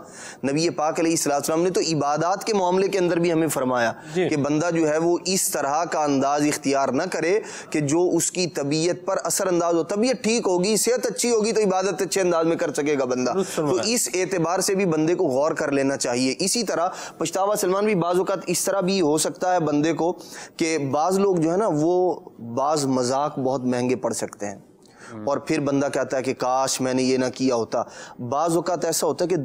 نبی پاک علیہ السلام نے تو عبادات کے معاملے کے اندر بھی ہمیں فرمایا کہ بندہ جو ہے وہ اس طرح کا انداز اختیار نہ کرے کہ جو اس کی طبیعت پر اثر انداز ہو۔ طبیعت ٹھیک ہوگی، صحت اچھی ہوگی تو عبادت اچھے انداز میں کر سکے گا بندہ، تو اس اعتبار سے بھی بندے کو غور کر لینا چاہیے۔ اسی طرح پچھتاوا سلمان بھی بعض اوقات اس طرح بھی ہو سکتا ہے بندے کو کہ بعض لوگ جو ہے نا وہ بعض مذاق بہت مہنگے پڑ سکتے ہیں، اور پھر بندہ کہتا ہے کہ کاش میں نے یہ نہ کیا ہوتا۔ بعض اوقات ایسا ہوتا ہے کہ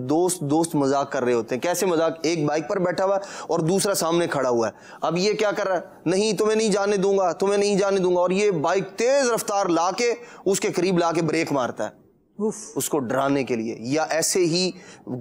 دوست مذاق کر رہے ہوتے ہیں۔ کیسے مذاق؟ ایک بائک پر بیٹھا ہوا ہے اور دوسرا سامنے کھڑا ہوا ہے، اب یہ کیا کر رہا ہے، نہیں تمہیں نہیں جانے دوں گا، تمہیں نہیں جانے دوں گا، اور یہ بائک تیز رفتار لا کے اس کے قریب لا کے بریک مارتا ہے اس کو ڈرانے کے لیے۔ یا ایسے ہی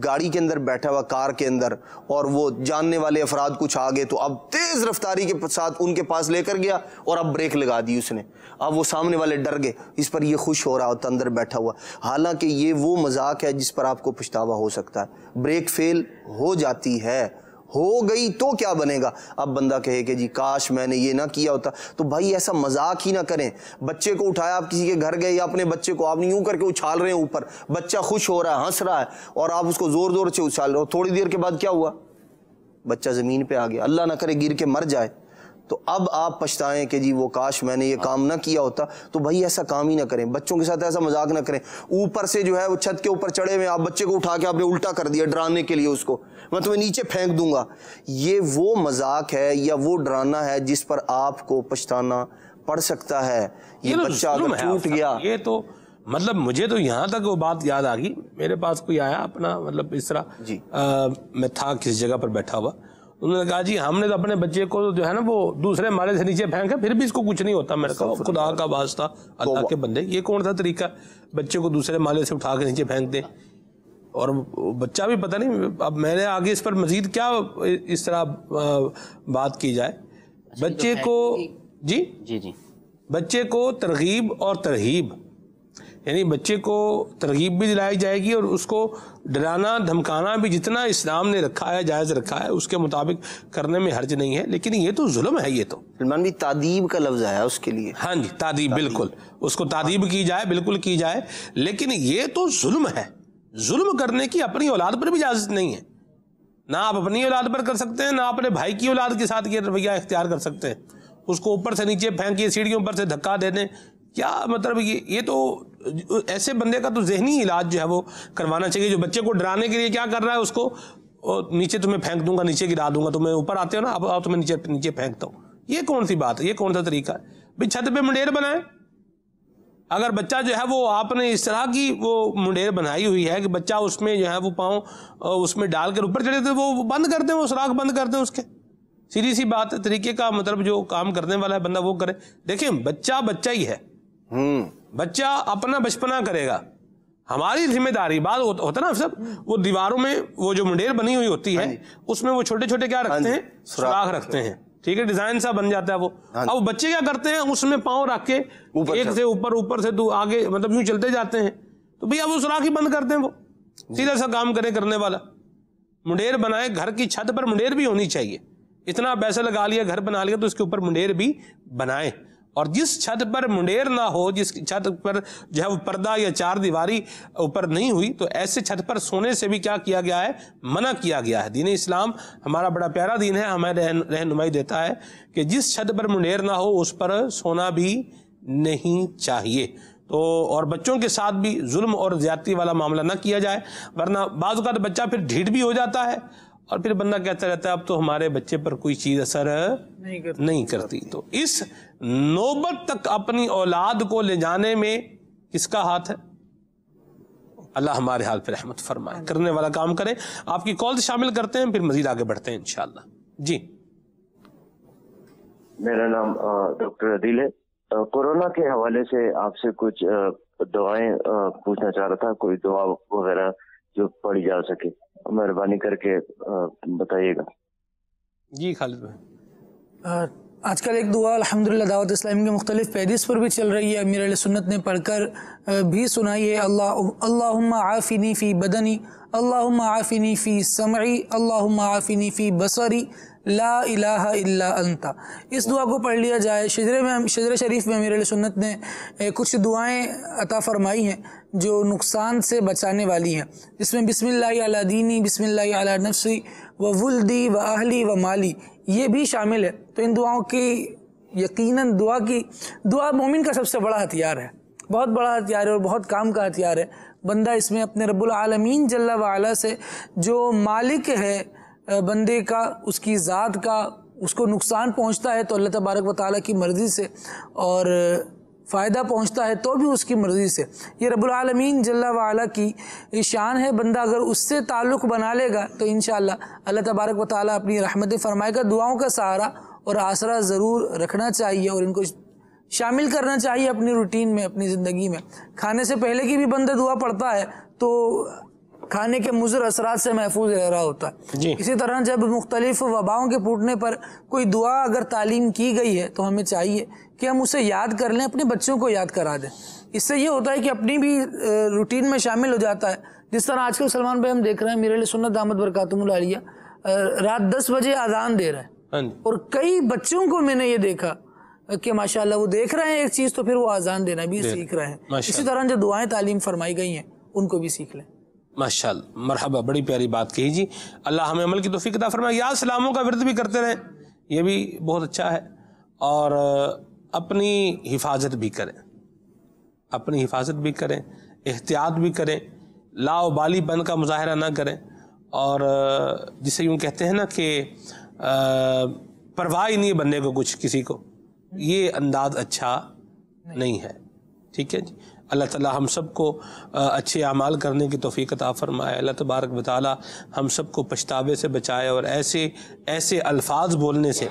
گاڑی کے اندر بیٹھا ہوا، کار کے اندر، اور وہ جاننے والے افراد کچھ آگے تو اب تیز رفتاری کے ساتھ ان کے پاس لے کر گیا اور اب بریک لگا دی اس نے، اب وہ سامنے والے ڈر گئے، اس پر یہ خوش ہو رہا ہوتا اندر بیٹھا ہوا، حالانکہ یہ وہ مذاق ہے جس پر آپ کو پچھتاوا ہو سکتا ہے۔ بریک فیل ہو جاتی ہے، ہو گئی تو کیا بنے گا؟ اب بندہ کہے کہ جی کاش میں نے یہ نہ کیا ہوتا، تو بھائی ایسا مذاق ہی نہ کریں۔ بچے کو اٹھایا، آپ کسی کے گھر گئے یا اپنے بچے کو آپ نے یوں کر کے اچھال رہے ہیں اوپر، بچہ خوش ہو رہا ہے، ہنس رہا ہے، اور آپ اس کو زور زور سے اچھال رہے ہو، تھوڑی دیر کے بعد کیا ہوا، بچہ زمین پہ آ گیا، اللہ نہ کرے گر کے مر جائے، تو اب آپ پچھتائیں کہ جی وہ کاش میں نے یہ کام نہ کیا ہوتا۔ تو بھائی ایسا کام ہی نہ کریں، بچوں کے ساتھ ایسا مذاق نہ کریں۔ اوپر سے جو ہے وہ چھت کے اوپر چڑھے ہوئے، آپ بچے کو اٹھا کے آپ نے الٹا کر دیا ڈرانے کے لیے، اس کو میں تمہیں نیچے پھینک دوں گا، یہ وہ مذاق ہے یا وہ ڈرانا ہے جس پر آپ کو پچھتانا پڑ سکتا ہے۔ یہ بچہ اگر ٹوٹ گیا، یہ تو مطلب مجھے تو یہاں تک وہ بات یاد آ گئی، میرے پاس کوئی آیا اپنا مطلب اس طرح، میں تھا کسی جگہ پر بیٹھا ہوا، انہوں نے کہا جی ہم نے تو اپنے بچے کو جو ہے نا وہ دوسرے مالے سے نیچے پھینکا پھر بھی اس کو کچھ نہیں ہوتا. میں نے کہا خدا کا واسطہ اللہ کے بندے یہ کون سا طریقہ بچے کو دوسرے مالے سے اٹھا کے نیچے پھینک دیں, اور بچہ بھی پتہ نہیں. اب میں نے آگے اس پر مزید کیا اس طرح بات کی جائے. بچے کو جی جی جی بچے کو ترغیب اور ترہیب, یعنی بچے کو ترغیب بھی دلائی جائے گی اور اس کو ڈرانا دھمکانا بھی جتنا اسلام نے رکھا ہے جائز رکھا ہے اس کے مطابق کرنے میں حرج نہیں ہے. لیکن یہ تو ظلم ہے. یہ تو سلمان بھی تعدیب کا لفظ آیا اس کے لیے. ہاں جی تعدیب, بالکل اس کو تعدیب کی جائے, بالکل کی جائے, لیکن یہ تو ظلم ہے. ظلم کرنے کی اپنی اولاد پر بھی اجازت نہیں ہے. نہ آپ اپنی اولاد پر کر سکتے ہیں, نہ اپنے بھائی کی اولاد کے ساتھ یہ رویہ اختیار کر سکتے ہیں. اس کو اوپر سے نیچے پھینکیے, سیڑھیوں پر سے دھکا دے دیں, کیا مطلب یہ تو ایسے بندے کا تو ذہنی علاج جو ہے وہ کروانا چاہیے جو بچے کو ڈرانے کے لیے کیا کر رہا ہے, اس کو نیچے تمہیں پھینک دوں گا, نیچے گرا دوں گا, تمہیں اوپر آتے ہو نا, اب تمہیں نیچے پھینکتا ہوں. یہ کون سی بات ہے, یہ کون سا طریقہ ہے بھائی؟ چھت پہ منڈیر بنائیں. اگر بچہ جو ہے وہ آپ نے اس طرح کی وہ منڈیر بنائی ہوئی ہے کہ بچہ اس میں جو ہے وہ پاؤں اس میں ڈال کر اوپر چڑھے, تو وہ بند کر دیں, وہ سوراخ بند کر دیں اس کے. سیدھی سی بات ہے, طریقے کا مطلب جو کام کرنے والا ہے بندہ وہ کرے. دیکھیں بچہ بچہ ہی ہے, بچہ اپنا بچپنا کرے گا. ہماری ذمہ داری بات ہوتا نا سب, وہ دیواروں میں وہ جو منڈیر بنی ہوئی ہوتی ہے اس میں وہ چھوٹے چھوٹے کیا رکھتے ہیں, سوراخ رکھتے ہیں, ٹھیک ہے, ڈیزائن سا بن جاتا ہے وہ. اب بچے کیا کرتے ہیں, اس میں پاؤں رکھ کے ایک سے اوپر سے تو آگے مطلب یوں چلتے جاتے ہیں. تو بھئی اب وہ سوراخ ہی بند کرتے ہیں. وہ سیدھا سا کام کرنے والا منڈیر بنائے. گھر کی چھت پر منڈیر بھی ہونی چاہیے. اتنا پیسہ لگا لیا, گھر بنا لیا, تو اس کے اوپر منڈیر بھی بنائیں. اور جس چھت پر منڈیر نہ ہو, جس چھت پر جو ہے وہ پردہ یا چار دیواری اوپر نہیں ہوئی, تو ایسے چھت پر سونے سے بھی کیا کیا گیا ہے, منع کیا گیا ہے. دین اسلام ہمارا بڑا پیارا دین ہے, ہمیں رہنمائی دیتا ہے کہ جس چھت پر منڈیر نہ ہو اس پر سونا بھی نہیں چاہیے. تو اور بچوں کے ساتھ بھی ظلم اور زیادتی والا معاملہ نہ کیا جائے, ورنہ بعض اوقات بچہ پھر ڈھیٹ بھی ہو جاتا ہے اور پھر بندہ کہتا رہتا ہے اب تو ہمارے بچے پر کوئی چیز اثر نہیں کرتی. تو اس نوبت تک اپنی اولاد کو لے جانے میں کس کا ہاتھ ہے؟ اللہ ہمارے حال پہ رحمت فرمائے, کرنے والا کام کرے. آپ کی کال شامل کرتے ہیں, پھر مزید آگے بڑھتے ہیں انشاءاللہ. جی میرا نام ڈاکٹر عدیل ہے. کورونا کے حوالے سے آپ سے کچھ دعائیں پوچھنا چاہ رہا تھا, کوئی دعا وغیرہ جو پڑھی جا سکے, مہربانی کر کے بتائیے گا. جی خالد بھائی, آج کل ایک دعا الحمدللہ دعوت اسلامی کے مختلف پیجز پر بھی چل رہی ہے, امیر اہل سنت نے پڑھ کر بھی سنائی ہے. اللہم عافنی فی بدنی, اللہم عافنی فی سمعی, اللہم عافنی فی بصری, لا الہ الا انت. اس دعا کو پڑھ لیا جائے. شجرہ شریف میں امیر اہل سنت نے کچھ دعائیں عطا فرمائی ہیں جو نقصان سے بچانے والی ہیں, جس میں بسم اللہ علی دینی, بسم اللہ علی نفسی و ولدی و اہلی و مالی, یہ بھی شامل ہے. تو ان دعاؤں کی یقیناً دعا مومن کا سب سے بڑا ہتھیار ہے, بہت بڑا ہتھیار ہے اور بہت کام کا ہتھیار ہے. بندہ اس میں اپنے رب العالمین جل وعلا سے جو مالک ہے بندے کا, اس کی ذات کا, اس کو نقصان پہنچتا ہے تو اللہ تبارک و تعالیٰ کی مرضی سے, اور فائدہ پہنچتا ہے تو بھی اس کی مرضی سے. یہ رب العالمین جل وعلا کی شان ہے. بندہ اگر اس سے تعلق بنا لے گا تو انشاءاللہ اللہ تبارک و تعالیٰ اپنی رحمت فرمائے گا. دعاؤں کا سہارا اور آسرا ضرور رکھنا چاہیے اور ان کو شامل کرنا چاہیے اپنی روٹین میں, اپنی زندگی میں. کھانے سے پہلے کی بھی بندہ دعا پڑھتا ہے تو کھانے کے مضر اثرات سے محفوظ رہ رہا ہوتا ہے. اسی طرح جب مختلف وباؤں کے پھوٹنے پر کوئی دعا اگر تعلیم کی گئی ہے تو ہمیں چاہیے کہ ہم اسے یاد کر لیں, اپنے بچوں کو یاد کرا دیں. اس سے یہ ہوتا ہے کہ اپنی بھی روٹین میں شامل ہو جاتا ہے. جس طرح آج کل سلمان بھائی ہم دیکھ رہے ہیں, میرے لیے سنت دامت برکاتہم العالیہ رات 10 بجے اذان دے رہے ہیں, اور کئی بچوں کو میں نے یہ دیکھا کہ ماشاءاللہ وہ دیکھ رہے ہیں ایک چیز تو پھر وہ اذان دینا بھی سیکھ رہے ہیں. اسی طرح جو دعائیں تعلیم فرمائی گئی ہیں ان کو بھی سیکھ لیں. ماشاءاللہ, مرحبا, بڑی پیاری بات کہی جی. اللہ ہمیں عمل کی توفیق عطا فرمائے. یا سلاموں کا ورد بھی کرتے رہیں, یہ بھی بہت اچھا ہے. اور اپنی حفاظت بھی کریں, اپنی حفاظت بھی کریں, احتیاط بھی کریں, لاؤبالی پن کا مظاہرہ نہ کریں. اور جسے یوں کہتے ہیں نا کہ پرواہ ہی نہیں ہے بندے کو کچھ کسی کو, یہ انداز اچھا نہیں ہے. ٹھیک ہے جی. اللہ تعالی ہم سب کو اچھے اعمال کرنے کی توفیق عطا فرمائے. اللہ تبارک و تعالی ہم سب کو پچھتاوے سے بچائے اور ایسے الفاظ بولنے سے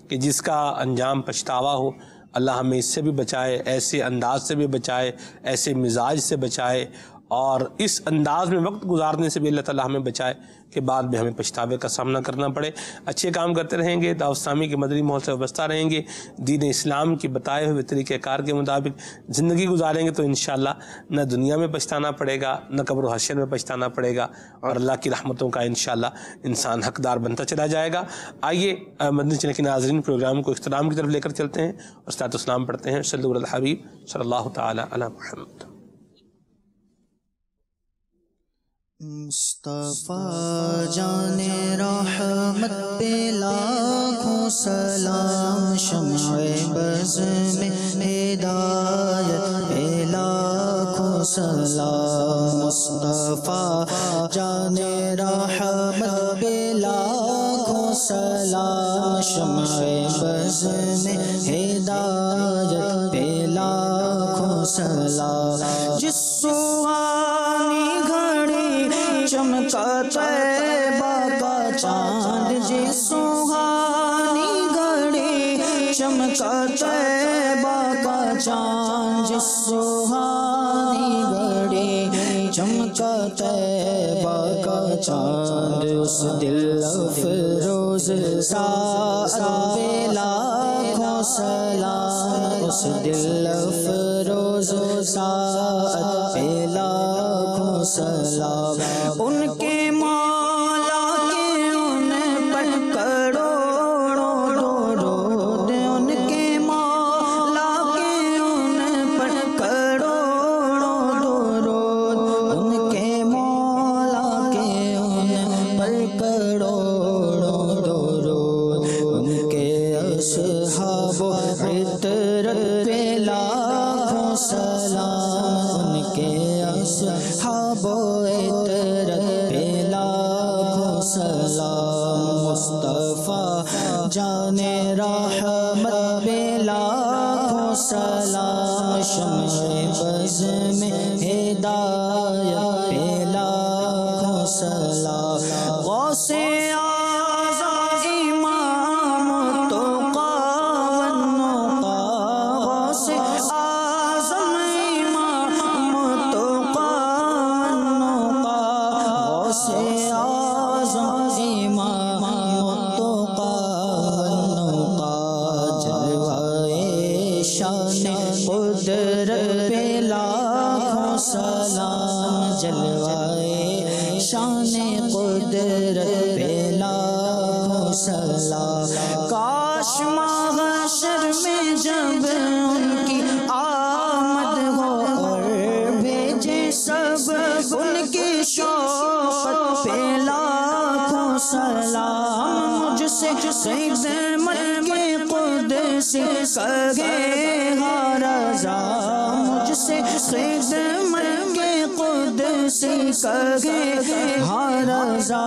کہ جس کا انجام پچھتاوا ہو. اللہ ہمیں اس سے بھی بچائے، ایسے انداز سے بھی بچائے، ایسے مزاج سے بچائے، اور اس انداز میں وقت گزارنے سے بھی اللہ تعالی ہمیں بچائے کہ بعد میں ہمیں پچھتاوے کا سامنا کرنا پڑے. اچھے کام کرتے رہیں گے، دعوت اسلامی کے مدنی ماحول سے وابستہ رہیں گے، دین اسلام کی بتائے ہوئے طریقہ کار کے مطابق زندگی گزاریں گے تو انشاءاللہ نہ دنیا میں پچھتانا پڑے گا، نہ قبر و حشر میں پچھتانا پڑے گا، اور اللہ کی رحمتوں کا انشاءاللہ انسان حقدار بنتا چلا جائے گا. آئیے مدنی چینل کے ناظرین پروگرام کو اختتام کی طرف لے کر چلتے ہیں اور صلاۃ السلام پڑھتے ہیں. صلی اللہ علی الحبیب صلی اللہ تعالی علی محمد. مصطفیٰ جان رحمت پہ لاکھوں سلام، شمع بز میں ہدایت پہ لاکھوں سلام. مصطفیٰ جان رحمت پہ لاکھوں سلام، شمع بز میں ہدایت پہ لاکھوں سلام. جس سہانی چمکا طیبہ کا چاند، جس سہانی گھڑی چمکا طیبہ کا چاند، جس سہانی گھڑی چمکا طیبہ کا چاند، اس دل افروز ساعت پہ لاکھوں سلام. اس دل افروز ساعت پہ لاکھوں سلام. ان کے مولا کے ان پر کروڑوں درود، ان کے مولا کے ان پر کروڑوں درود، ان کے مولا کے ان پر کروڑوں درود. ان کے اصحاب و عطرت پہ لاکھوں سلام. ان کے اصحاب و مصطفیٰ جان رحمت پہ لاکھوں سلام، شمع بز میں ہدایت پہ لاکھوں سلام. غوث اعظم امام تقی والنقی، غوث اعظم امام تقی والنقی، غوث اعظم امام قدرت پہ لاکھوں سلام. جلوائے شان قدرت پہ لاکھوں سلام. کاش محشر میں جب ان کی آمد ہو اور بھیجے سب ان کی شوقت پہ لاکھوں سلام. مجھ سے خدمت کے قدسی کہے ہاں رضا، مجھ سے خدمت کے قدسی کہے ہاں رضا،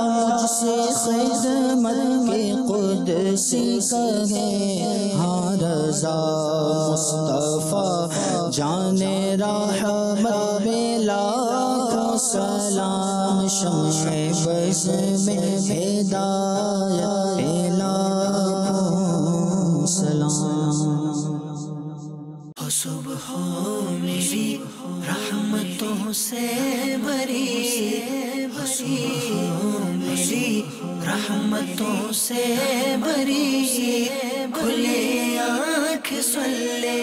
مجھ سے خدمت کے قدسی کہے ہاں رضا. مصطفیٰ جان رحمت پہ لاکھوں سلام، شمع بز میں ہدایت پہ لاکھوں سلام. صبح میری رحمتوں سے بری، میری رحمتوں سے بری، کھلے آنکھ صلی علی